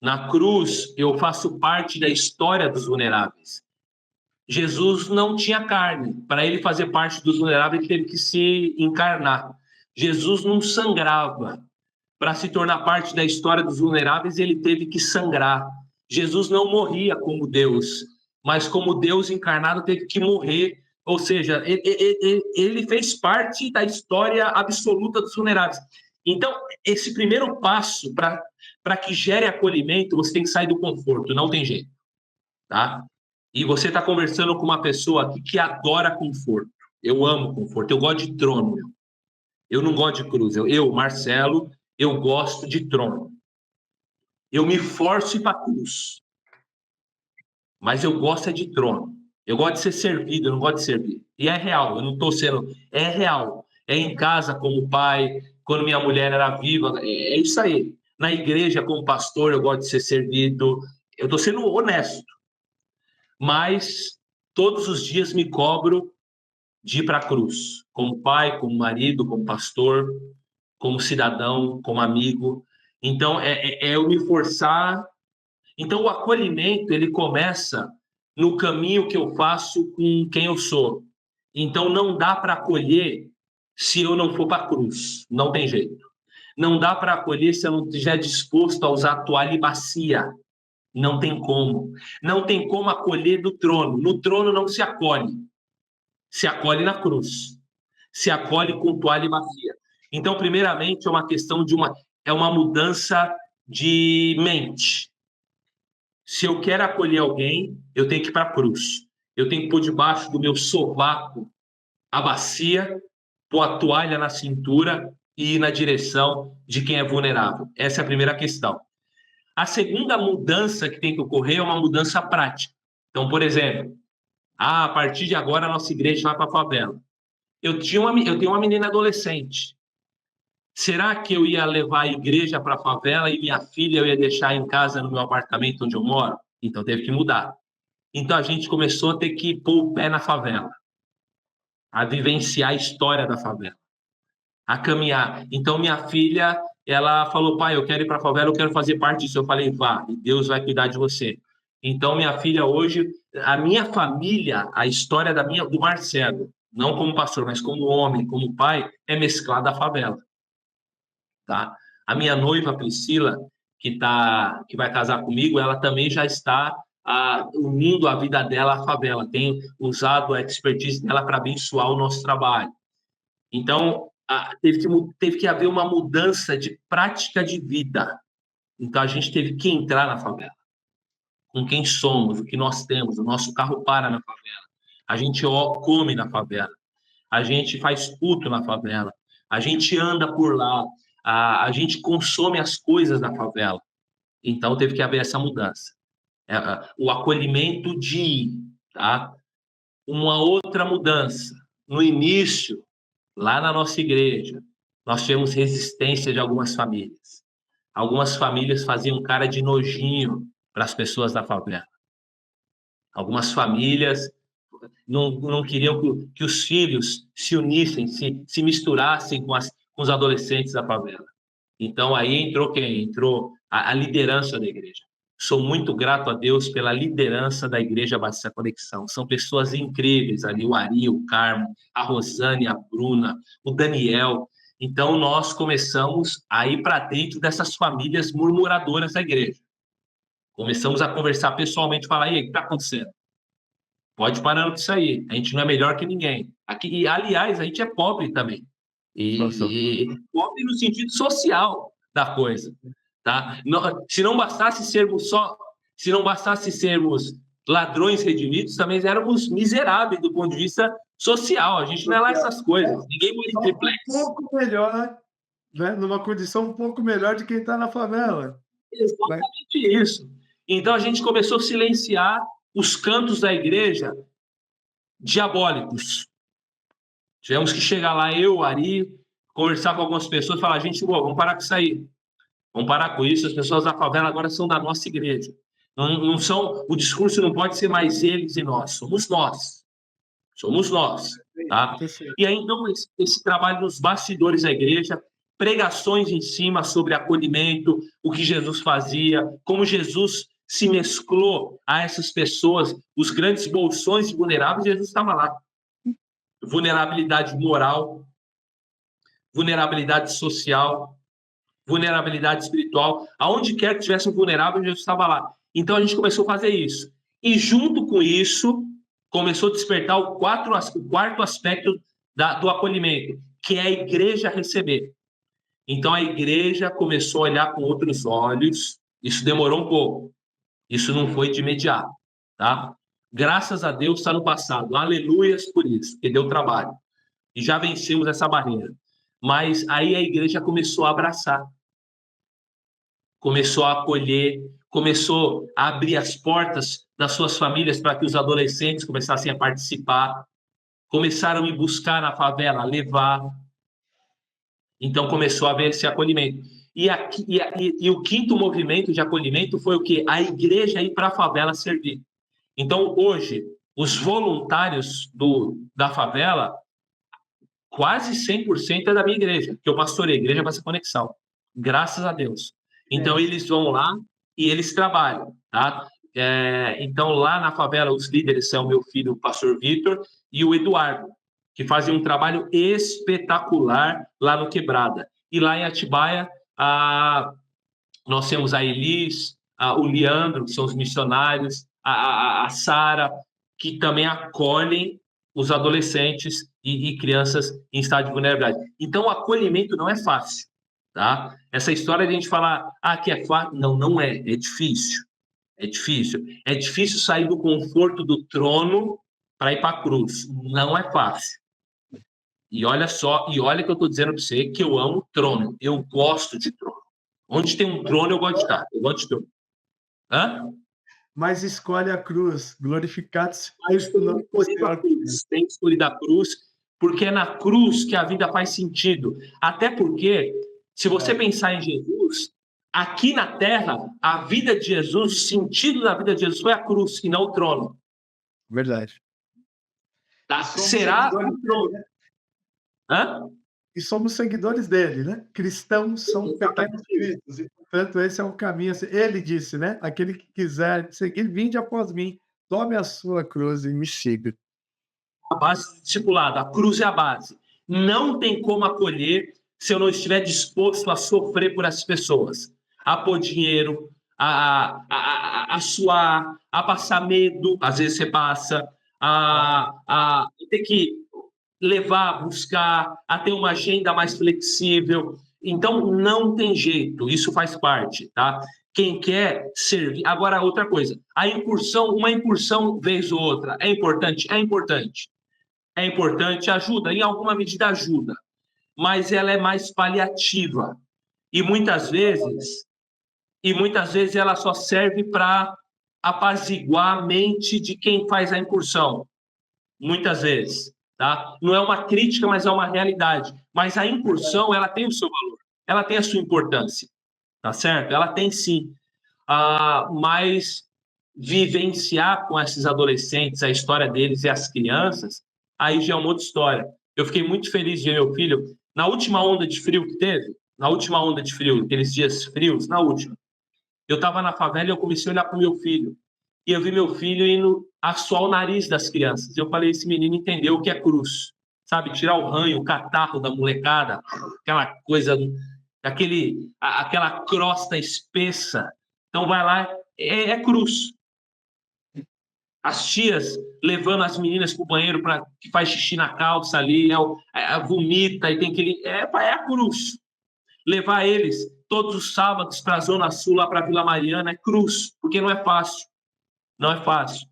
Na cruz eu faço parte da história dos vulneráveis. Jesus não tinha carne. Para ele fazer parte dos vulneráveis, ele teve que se encarnar. Jesus não sangrava. Para se tornar parte da história dos vulneráveis, ele teve que sangrar. Jesus não morria como Deus, mas como Deus encarnado teve que morrer. Ou seja, ele fez parte da história absoluta dos vulneráveis. Então, esse primeiro passo para que gere acolhimento, você tem que sair do conforto, não tem jeito, tá? E você está conversando com uma pessoa aqui que adora conforto. Eu amo conforto, eu gosto de trono. Eu não gosto de cruz. Marcelo, eu gosto de trono. Eu me forço para a cruz. Mas eu gosto de trono. Eu gosto de ser servido, eu não gosto de servir. E é real, eu não estou sendo... É real. É em casa como pai, quando minha mulher era viva, é isso aí. Na igreja como pastor, eu gosto de ser servido. Eu estou sendo honesto. Mas todos os dias me cobro de ir para a cruz. Como pai, como marido, como pastor, como cidadão, como amigo. Então, eu me forçar. Então, o acolhimento, ele começa no caminho que eu faço com quem eu sou. Então, não dá para acolher se eu não for para a cruz. Não tem jeito. Não dá para acolher se eu não estiver disposto a usar toalha e bacia. Não tem como. Não tem como acolher do trono. No trono não se acolhe. Se acolhe na cruz. Se acolhe com toalha e bacia. Então, primeiramente, é uma questão de uma mudança de mente. Se eu quero acolher alguém, eu tenho que ir para a cruz. Eu tenho que pôr debaixo do meu sovaco a bacia, pôr a toalha na cintura e ir na direção de quem é vulnerável. Essa é a primeira questão. A segunda mudança que tem que ocorrer é uma mudança prática. Então, por exemplo, a partir de agora a nossa igreja vai para a favela. Eu tenho uma menina adolescente. Será que eu ia levar a igreja para a favela e minha filha eu ia deixar em casa no meu apartamento onde eu moro? Então teve que mudar. Então a gente começou a ter que pôr o pé na favela, a vivenciar a história da favela, a caminhar. Então minha filha, ela falou, pai, eu quero ir para a favela, eu quero fazer parte disso. Eu falei, vá, e Deus vai cuidar de você. Então minha filha hoje, a minha família, a história do Marcelo, não como pastor, mas como homem, como pai, é mesclada à favela. Tá? A minha noiva, Priscila, que vai casar comigo, ela também já está unindo a vida dela à favela, tem usado a expertise dela para abençoar o nosso trabalho. Então, teve que haver uma mudança de prática de vida. Então, a gente teve que entrar na favela. Com quem somos, o que nós temos, o nosso carro para na favela. A gente come na favela. A gente faz culto na favela. A gente anda por lá. A gente consome as coisas da favela. Então, teve que haver essa mudança. O acolhimento de ir, tá? Uma outra mudança. No início, lá na nossa igreja, nós tivemos resistência de algumas famílias. Algumas famílias faziam cara de nojinho para as pessoas da favela. Algumas famílias não queriam que os filhos se unissem, se misturassem com os adolescentes da favela. Então, aí entrou quem? Entrou a liderança da igreja. Sou muito grato a Deus pela liderança da Igreja Batista Conexão. São pessoas incríveis ali, o Ari, o Carmo, a Rosane, a Bruna, o Daniel. Então, nós começamos a ir para dentro dessas famílias murmuradoras da igreja. Começamos a conversar pessoalmente, falar, e aí, o que está acontecendo? Pode parar com isso aí, a gente não é melhor que ninguém. Aqui, aliás, a gente é pobre também. E pobre no sentido social da coisa. Tá? Se não bastasse sermos ladrões redimidos, também éramos miseráveis do ponto de vista social. A gente não é lá essas coisas. Ninguém morre em triplex. Um pouco melhor, né? Numa condição um pouco melhor de quem está na favela. Exatamente isso. Então a gente começou a silenciar os cantos da igreja diabólicos. Tivemos que chegar lá, eu, Ari, conversar com algumas pessoas e falar, gente, vamos parar com isso aí. Vamos parar com isso, as pessoas da favela agora são da nossa igreja. Não são, o discurso não pode ser mais eles e nós, somos nós. Somos nós. Tá? E aí, então, esse trabalho nos bastidores da igreja, pregações em cima sobre acolhimento, o que Jesus fazia, como Jesus se mesclou a essas pessoas, os grandes bolsões vulneráveis, Jesus estava lá. Vulnerabilidade moral, vulnerabilidade social, vulnerabilidade espiritual, aonde quer que tivesse um vulnerável, Jesus estava lá. Então a gente começou a fazer isso. E junto com isso, começou a despertar o quarto aspecto do acolhimento, que é a igreja receber. Então a igreja começou a olhar com outros olhos, isso demorou um pouco, isso não foi de imediato, tá? Graças a Deus está no passado, aleluias por isso, porque deu trabalho. E já vencemos essa barreira. Mas aí a igreja começou a abraçar, começou a acolher, começou a abrir as portas das suas famílias para que os adolescentes começassem a participar, começaram a me buscar na favela, a levar. Então começou a haver esse acolhimento. E o quinto movimento de acolhimento foi o quê? A igreja ir para a favela servir. Então hoje, os voluntários da favela, quase 100% é da minha igreja, que eu pastorei a igreja para essa conexão. Graças a Deus. Então, eles vão lá e eles trabalham, tá? Então, lá na favela, os líderes são o meu filho, o pastor Vitor, e o Eduardo, que fazem um trabalho espetacular lá no Quebrada. E lá em Atibaia, nós temos a Elis, o Leandro, que são os missionários, a Sara, que também acolhem os adolescentes e crianças em estado de vulnerabilidade. Então, o acolhimento não é fácil. Tá? Essa história de a gente falar que é fácil, não é, é difícil. É difícil sair do conforto do trono para ir para a cruz. Não é fácil. E olha só, olha que eu estou dizendo para você que eu amo trono. Eu gosto de trono. Onde tem um trono, eu gosto de estar. Eu gosto de trono. Hã? Mas escolhe a cruz, glorificado seja o nome do Senhor. Tem que escolher a cruz, porque é na cruz que a vida faz sentido. Até porque, se você pensar em Jesus, aqui na Terra, a vida de Jesus, o sentido da vida de Jesus foi a cruz e não o trono. Verdade. Tá? Será o trono? Hã? E somos seguidores dele, né? Cristãos são pequenos filhos, e, portanto, esse é o caminho. Ele disse, né? Aquele que quiser seguir, vinde após mim, tome a sua cruz e me siga. A base discipulada, a cruz é a base. Não tem como acolher se eu não estiver disposto a sofrer por essas pessoas, a pôr dinheiro, a suar, a passar medo, às vezes você passa, a ter que levar, buscar, a ter uma agenda mais flexível. Então, não tem jeito, isso faz parte, tá? Quem quer servir... Agora, outra coisa, uma incursão vez ou outra, é importante? É importante. É importante, ajuda, em alguma medida ajuda, mas ela é mais paliativa. E muitas vezes ela só serve para apaziguar a mente de quem faz a incursão. Muitas vezes. Tá? Não é uma crítica, mas é uma realidade. Mas a incursão, ela tem o seu valor, ela tem a sua importância, tá certo? Ela tem sim. Mas vivenciar com esses adolescentes a história deles e as crianças, aí já é uma outra história. Eu fiquei muito feliz de ver meu filho, na última onda de frio que teve, aqueles dias frios, na última, eu estava na favela e eu comecei a olhar para o meu filho. E eu vi meu filho indo assoar o nariz das crianças. Eu falei, esse menino entendeu o que é cruz. Sabe, tirar o ranho, o catarro da molecada, aquela coisa, aquela crosta espessa. Então vai lá, é cruz. As tias levando as meninas para o banheiro para que faz xixi na calça ali, vomita e tem que... É a cruz. Levar eles todos os sábados para a Zona Sul, lá para a Vila Mariana, é cruz, porque não é fácil. Não é fácil.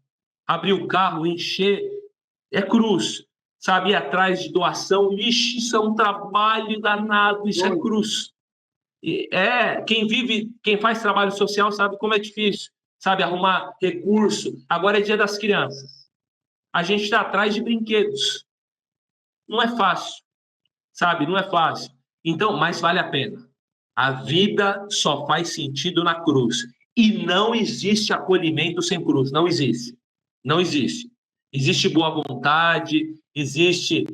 Abrir o carro, encher, é cruz. Sabe, ir atrás de doação, ixi, isso é um trabalho danado, isso é cruz. Quem faz trabalho social sabe como é difícil, sabe, arrumar recurso. Agora é dia das crianças. A gente está atrás de brinquedos. Não é fácil, sabe, não é fácil. Então, mas vale a pena. A vida só faz sentido na cruz. E não existe acolhimento sem cruz, não existe. Não existe. Existe boa vontade, existe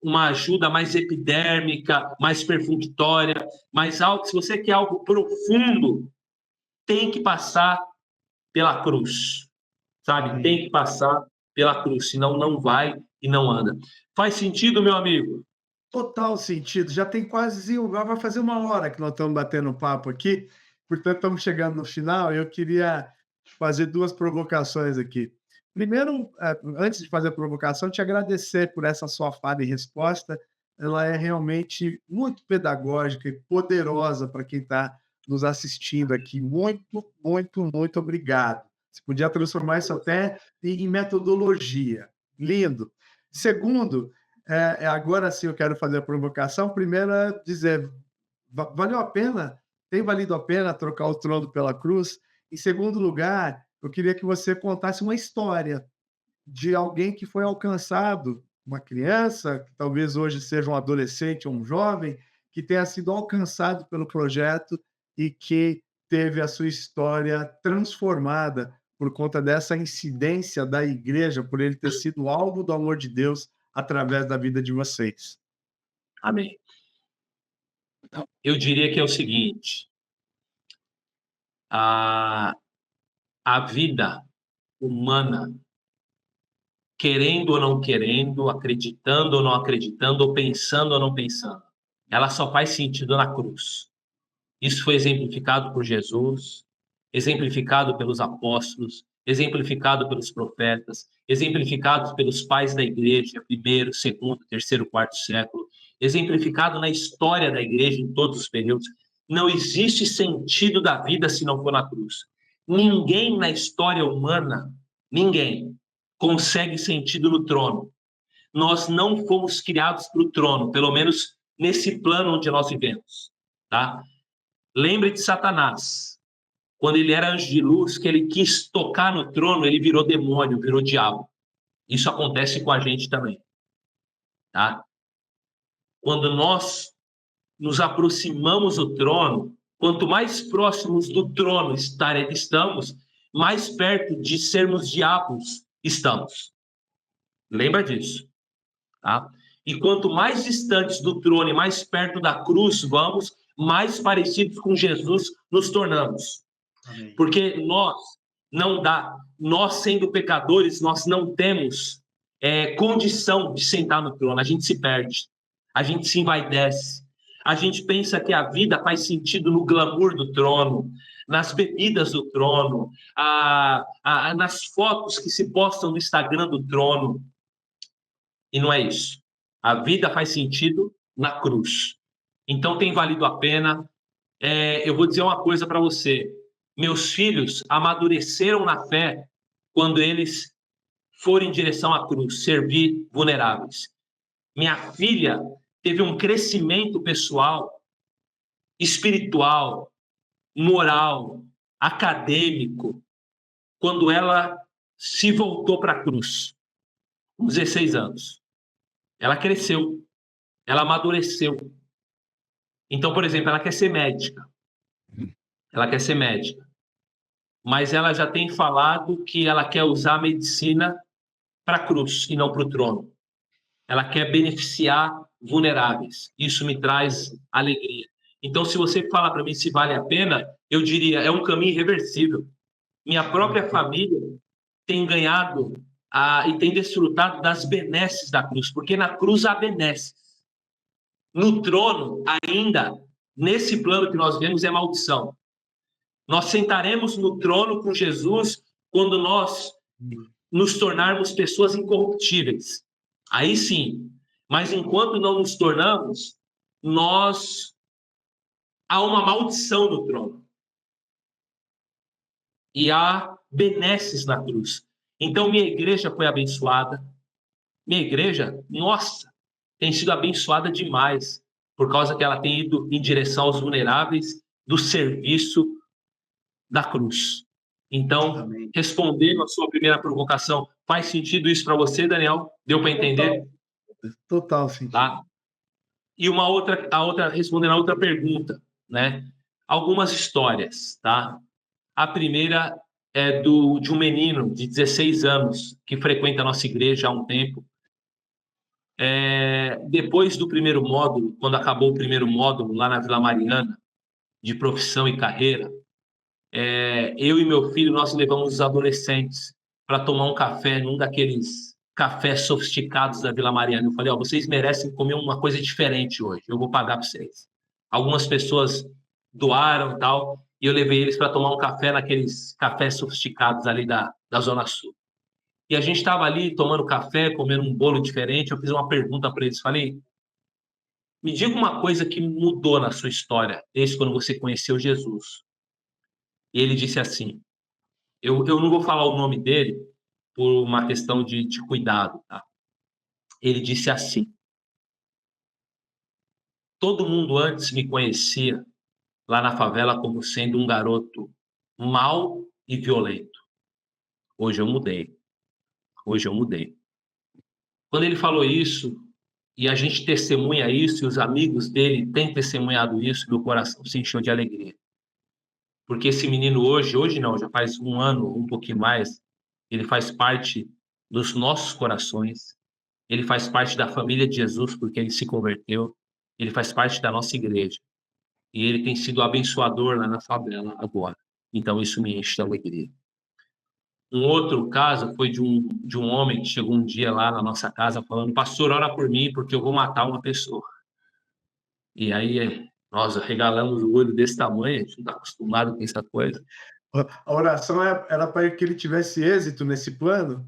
uma ajuda mais epidérmica, mais perfunctória, mas algo, se você quer algo profundo, tem que passar pela cruz, sabe? Tem que passar pela cruz, senão não vai e não anda. Faz sentido, meu amigo? Total sentido. Já tem quase, vai fazer 1 hora que nós estamos batendo papo aqui, portanto, estamos chegando no final. Eu queria fazer 2 provocações aqui. Primeiro, antes de fazer a provocação, te agradecer por essa sua fala e resposta. Ela é realmente muito pedagógica e poderosa para quem está nos assistindo aqui. Muito, muito, muito obrigado. Você podia transformar isso até em metodologia. Lindo. Segundo, agora sim eu quero fazer a provocação. Primeiro é dizer, valeu a pena? Tem valido a pena trocar o trono pela cruz? Em segundo lugar, eu queria que você contasse uma história de alguém que foi alcançado, uma criança, que talvez hoje seja um adolescente ou um jovem, que tenha sido alcançado pelo projeto e que teve a sua história transformada por conta dessa incidência da igreja, por ele ter sido alvo do amor de Deus através da vida de vocês. Amém. Eu diria que é o seguinte: a vida humana, querendo ou não querendo, acreditando ou não acreditando, ou pensando ou não pensando, ela só faz sentido na cruz. Isso foi exemplificado por Jesus, exemplificado pelos apóstolos, exemplificado pelos profetas, exemplificado pelos pais da igreja, primeiro, segundo, terceiro, quarto século, exemplificado na história da igreja em todos os períodos. Não existe sentido da vida se não for na cruz. Ninguém na história humana, ninguém, consegue sentido no trono. Nós não fomos criados para o trono, pelo menos nesse plano onde nós vivemos, tá? Lembre de Satanás. Quando ele era anjo de luz, que ele quis tocar no trono, ele virou demônio, virou diabo. Isso acontece com a gente também, tá? Quando nós nos aproximamos do trono, quanto mais próximos do trono estamos, mais perto de sermos diabos estamos. Lembra disso, tá? E quanto mais distantes do trono e mais perto da cruz vamos, mais parecidos com Jesus nos tornamos. Amém. Porque nós sendo pecadores, nós não temos condição de sentar no trono. A gente se perde, a gente se envaidece, a gente pensa que a vida faz sentido no glamour do trono, nas bebidas do trono, nas fotos que se postam no Instagram do trono. E não é isso. A vida faz sentido na cruz. Então tem valido a pena. Eu vou dizer uma coisa para você. Meus filhos amadureceram na fé quando eles foram em direção à cruz, servir vulneráveis. Minha filha teve um crescimento pessoal, espiritual, moral, acadêmico, quando ela se voltou para a cruz, com 16 anos. Ela cresceu, ela amadureceu. Então, por exemplo, ela quer ser médica. Mas ela já tem falado que ela quer usar a medicina para a cruz e não para o trono. Ela quer beneficiar vulneráveis. Isso me traz alegria. Então, se você falar para mim se vale a pena, eu diria, é um caminho irreversível. Minha própria família tem ganhado e tem desfrutado das benesses da cruz, porque na cruz há benesses. No trono, ainda, nesse plano que nós vemos, é maldição. Nós sentaremos no trono com Jesus quando nós nos tornarmos pessoas incorruptíveis. Aí sim. Mas enquanto não nos tornamos, há uma maldição no trono. e há benesses na cruz. Então, minha igreja foi abençoada. Minha igreja, nossa, tem sido abençoada demais, por causa que ela tem ido em direção aos vulneráveis do serviço da cruz. Então, Amém. respondendo a sua primeira provocação, faz sentido isso para você, Daniel? Deu para entender? Total sentido. Tá? E respondendo a outra pergunta, né? Algumas histórias, tá? A primeira é de um menino de 16 anos que frequenta a nossa igreja há um tempo. Depois do primeiro módulo, quando acabou o primeiro módulo lá na Vila Mariana, de profissão e carreira, eu e meu filho, nós levamos os adolescentes para tomar um café num daqueles cafés sofisticados da Vila Mariana. Eu falei, vocês merecem comer uma coisa diferente hoje, eu vou pagar para vocês. Algumas pessoas doaram e tal, e eu levei eles para tomar um café naqueles cafés sofisticados ali da Zona Sul. E a gente estava ali tomando café, comendo um bolo diferente, eu fiz uma pergunta para eles, falei, me diga uma coisa que mudou na sua história desde quando você conheceu Jesus. E ele disse assim, eu não vou falar o nome dele por uma questão de cuidado, tá? Ele disse assim, todo mundo antes me conhecia lá na favela como sendo um garoto mau e violento. Hoje eu mudei. Hoje eu mudei. Quando ele falou isso, e a gente testemunha isso, e os amigos dele têm testemunhado isso, meu coração se encheu de alegria. Porque esse menino hoje não, já faz um ano, um pouquinho mais, ele faz parte dos nossos corações, ele faz parte da família de Jesus, porque ele se converteu, ele faz parte da nossa igreja. E ele tem sido abençoador lá na favela agora. Então isso me enche de alegria. Um outro caso foi de um homem que chegou um dia lá na nossa casa falando, pastor, ora por mim, porque eu vou matar uma pessoa. E aí nós regalamos o olho desse tamanho, a gente não está acostumado com essa coisa. A oração era para que ele tivesse êxito nesse plano?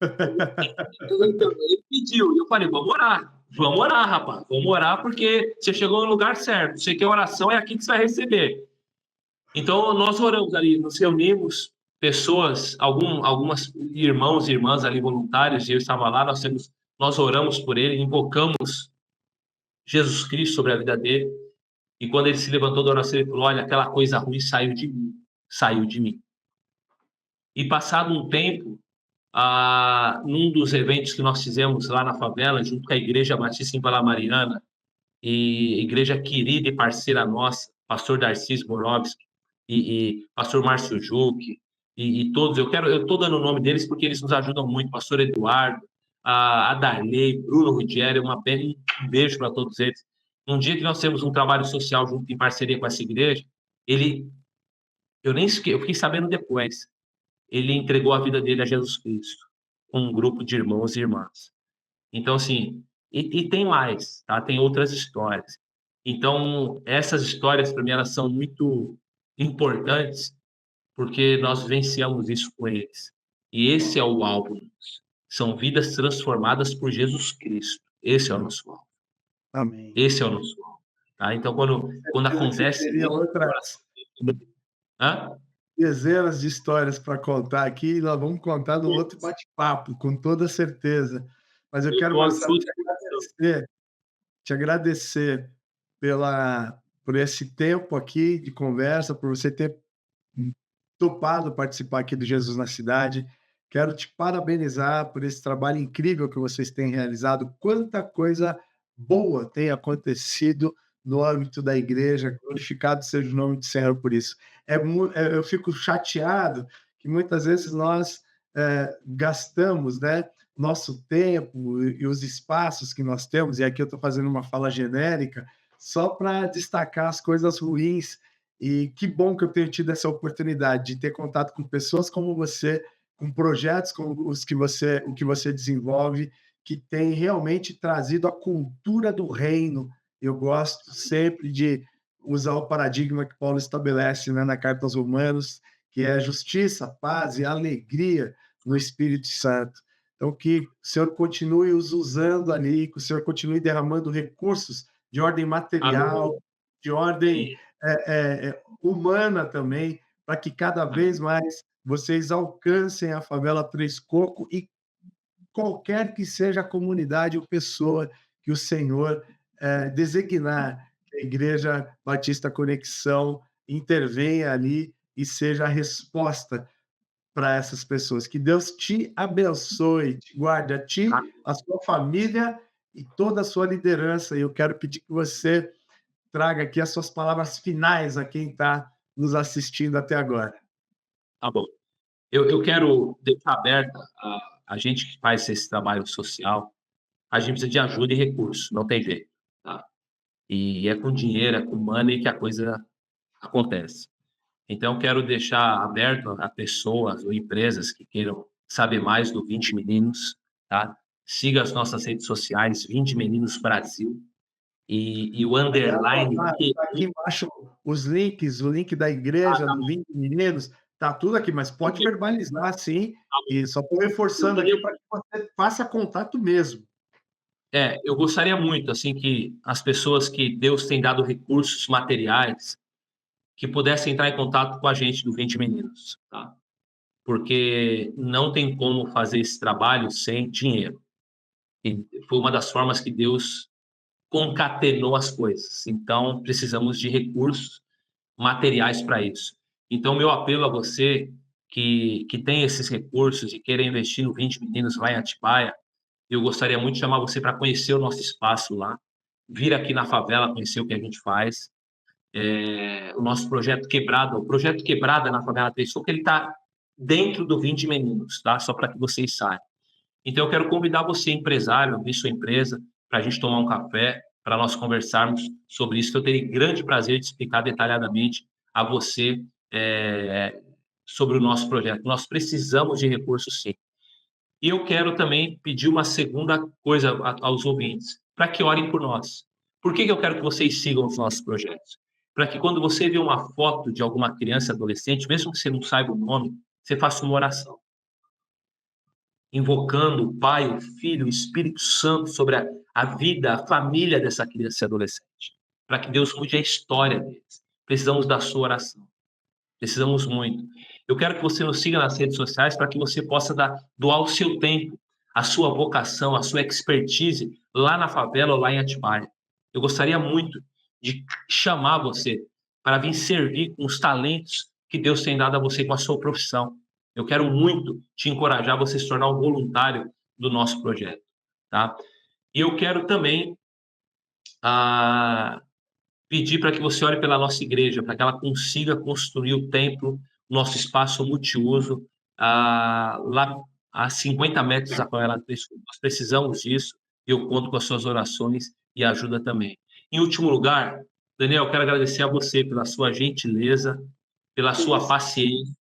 Então, ele pediu, e eu falei, vamos orar, rapaz, vamos orar, porque você chegou no lugar certo, você quer oração, é aqui que você vai receber. Então, nós oramos ali, nos reunimos, pessoas, algumas irmãos e irmãs ali voluntários, e eu estava lá, nós oramos por ele, invocamos Jesus Cristo sobre a vida dele, e quando ele se levantou da oração, ele falou, olha, aquela coisa ruim saiu de mim. E passado um tempo, num dos eventos que nós fizemos lá na favela, junto com a Igreja Batista em Vila Mariana, e igreja querida e parceira nossa, pastor Darcis Borowski, e pastor Márcio Juque, e todos, eu estou dando o nome deles porque eles nos ajudam muito, pastor Eduardo, a Darley, Bruno Ruggeri, um beijo para todos eles. Um dia que nós temos um trabalho social junto em parceria com essa igreja, eu fiquei sabendo depois, ele entregou a vida dele a Jesus Cristo, com um grupo de irmãos e irmãs. Então, assim, e tem mais, tá? Tem outras histórias. Então, essas histórias, para mim, elas são muito importantes, porque nós vivenciamos isso com eles. E esse é o alvo. São vidas transformadas por Jesus Cristo. Esse é o nosso alvo. Amém. Esse é o nosso alvo. Tá? Então, quando acontece... Teria outras dezenas de histórias para contar aqui, e nós vamos contar no outro bate-papo, com toda certeza. Mas eu quero, Marcelo, te agradecer por esse tempo aqui de conversa, por você ter topado participar aqui do Jesus na Cidade. Quero te parabenizar por esse trabalho incrível que vocês têm realizado. Quanta coisa boa tem acontecido no âmbito da igreja. Glorificado seja o nome do Senhor por isso. Eu fico chateado que muitas vezes nós gastamos, né, nosso tempo e os espaços que nós temos, e aqui eu estou fazendo uma fala genérica, só para destacar as coisas ruins. E que bom que eu tenho tido essa oportunidade de ter contato com pessoas como você, com projetos como o que você desenvolve, que tem realmente trazido a cultura do reino. Eu gosto sempre de usar o paradigma que Paulo estabelece, né, na Carta aos Romanos, que é justiça, paz e alegria no Espírito Santo. Então, que o Senhor continue os usando ali, que o Senhor continue derramando recursos de ordem material, de ordem humana também, para que cada vez mais vocês alcancem a favela Três Coco e qualquer que seja a comunidade ou pessoa que o Senhor designar, que a Igreja Batista Conexão intervenha ali e seja a resposta para essas pessoas. Que Deus te abençoe, te guarde a ti, a sua família e toda a sua liderança. E eu quero pedir que você traga aqui as suas palavras finais a quem está nos assistindo até agora. Tá bom. Eu quero deixar aberta a gente que faz esse trabalho social, a gente precisa de ajuda e recursos, não tem jeito, tá? E é com dinheiro, é com money que a coisa acontece. Então, eu quero deixar aberto a pessoas ou empresas que queiram saber mais do 20 Meninos, tá? Siga as nossas redes sociais, 20 Meninos Brasil, e o underline... Aqui embaixo os links, o link da igreja, do 20 Meninos, tá tudo aqui, mas pode verbalizar, sim, e só estou reforçando aqui para que você faça contato mesmo. Eu gostaria muito, assim, que as pessoas que Deus tem dado recursos materiais, que pudessem entrar em contato com a gente do 20 Meninos, tá? Porque não tem como fazer esse trabalho sem dinheiro. E foi uma das formas que Deus concatenou as coisas. Então, precisamos de recursos materiais para isso. Então, meu apelo a você que tem esses recursos e queira investir no 20 Meninos lá em Atibaia, eu gostaria muito de chamar você para conhecer o nosso espaço lá, vir aqui na favela, conhecer o que a gente faz. O nosso projeto Quebrada, o projeto Quebrada na favela Três Coco, ele está dentro do 20 Meninos, tá? Só para que vocês saibam. Então, eu quero convidar você, empresário, a abrir sua empresa, para a gente tomar um café, para nós conversarmos sobre isso. Eu terei grande prazer de explicar detalhadamente a você sobre o nosso projeto. Nós precisamos de recursos, sim. E eu quero também pedir uma segunda coisa aos ouvintes, para que orem por nós. Por que eu quero que vocês sigam os nossos projetos? Para que quando você vê uma foto de alguma criança, adolescente, mesmo que você não saiba o nome, você faça uma oração, invocando o Pai, o Filho, o Espírito Santo sobre a vida, a família dessa criança e adolescente, para que Deus mude a história deles. Precisamos da sua oração. Precisamos muito. Eu quero que você nos siga nas redes sociais para que você possa doar o seu tempo, a sua vocação, a sua expertise lá na favela ou lá em Atibaia. Eu gostaria muito de chamar você para vir servir com os talentos que Deus tem dado a você com a sua profissão. Eu quero muito te encorajar a você se tornar um voluntário do nosso projeto, tá? E eu quero também pedir para que você ore pela nossa igreja, para que ela consiga construir o templo, nosso espaço multiuso, lá a 50 metros da favela Três Coco. Nós precisamos disso e eu conto com as suas orações e ajuda também. Em último lugar, Daniel, eu quero agradecer a você pela sua gentileza, pela sua paciência,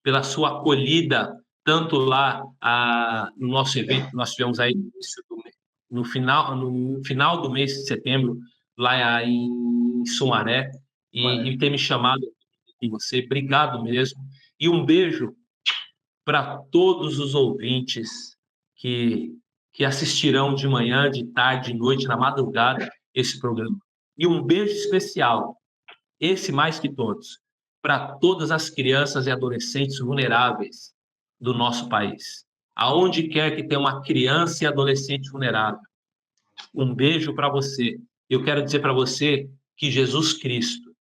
pela sua acolhida, tanto lá no nosso evento que nós tivemos aí no final do mês de setembro, lá em Sumaré, e ter me chamado aqui você. Obrigado mesmo. E um beijo para todos os ouvintes que assistirão de manhã, de tarde, de noite, na madrugada, esse programa. E um beijo especial, esse mais que todos, para todas as crianças e adolescentes vulneráveis do nosso país. Aonde quer que tenha uma criança e adolescente vulnerável, um beijo para você. Eu quero dizer para você que Jesus Cristo,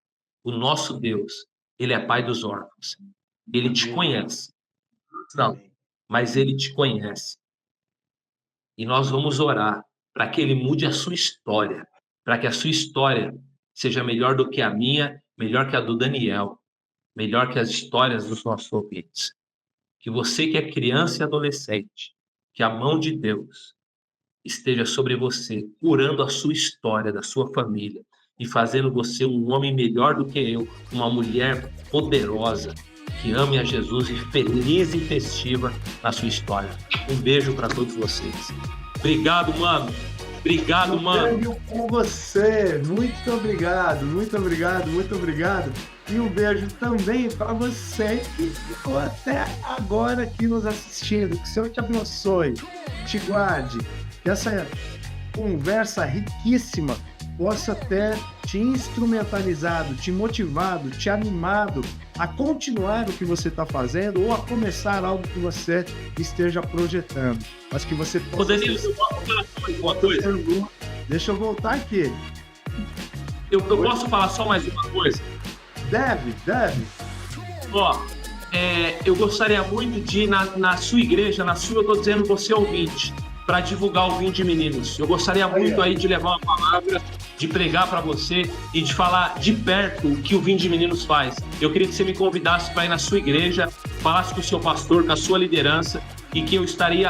o nosso Deus, ele é Pai dos órfãos. Ele te conhece. Não, mas ele te conhece. E nós vamos orar para que ele mude a sua história, para que a sua história seja melhor do que a minha, melhor que a do Daniel, melhor que as histórias dos nossos ouvintes. Que você que é criança e adolescente, que a mão de Deus esteja sobre você, curando a sua história, da sua família, e fazendo você um homem melhor do que eu, uma mulher poderosa, que ame a Jesus e feliz e festiva na sua história. Um beijo para todos vocês. Obrigado, mano. Obrigado, mano. Um beijo com você. Muito obrigado, muito obrigado, muito obrigado. E um beijo também para você que ficou até agora aqui nos assistindo. Que o Senhor te abençoe, te guarde. Que essa conversa riquíssima possa ter te instrumentalizado, te motivado, te animado a continuar o que você está fazendo ou a começar algo que você esteja projetando. Mas que você possa... Ô, Danilo, eu posso falar só mais uma coisa? Deixa eu voltar aqui. Eu posso falar só mais uma coisa? Deve. Ó, eu gostaria muito de ir na sua igreja, eu tô dizendo você ouvinte, para divulgar o Vinho de Meninos. Eu gostaria muito aí de levar uma palavra, de pregar para você e de falar de perto o que o Vinho de Meninos faz. Eu queria que você me convidasse para ir na sua igreja, falasse com o seu pastor, com a sua liderança, e que eu estaria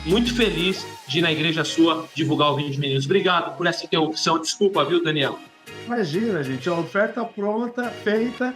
muito feliz de ir na igreja sua divulgar o Vinho de Meninos. Obrigado por essa interrupção. Desculpa, viu, Daniel? Imagina, gente, a oferta pronta, feita,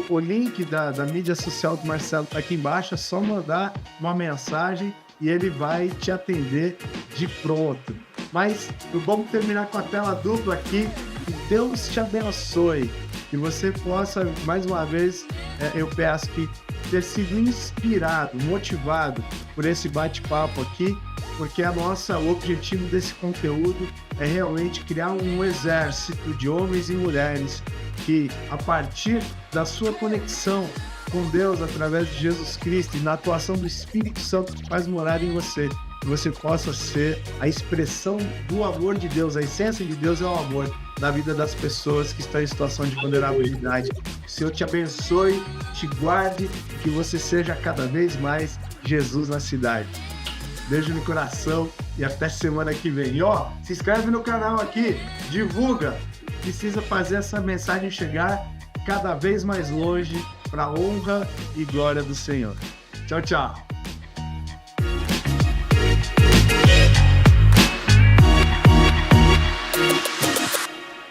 o link da mídia social do Marcelo está aqui embaixo, é só mandar uma mensagem e ele vai te atender de pronto. Mas vamos terminar com a tela dupla aqui. Que Deus te abençoe, que você possa, mais uma vez, eu peço que ter sido inspirado, motivado por esse bate-papo aqui, porque o objetivo desse conteúdo é realmente criar um exército de homens e mulheres que, a partir da sua conexão com Deus através de Jesus Cristo e na atuação do Espírito Santo que faz morar em você, que você possa ser a expressão do amor de Deus. A essência de Deus é o amor na vida das pessoas que estão em situação de vulnerabilidade. Que o Senhor te abençoe, te guarde, que você seja cada vez mais Jesus na cidade. Beijo no coração e até semana que vem. E se inscreve no canal aqui, divulga. Precisa fazer essa mensagem chegar cada vez mais longe para a honra e glória do Senhor. Tchau, tchau.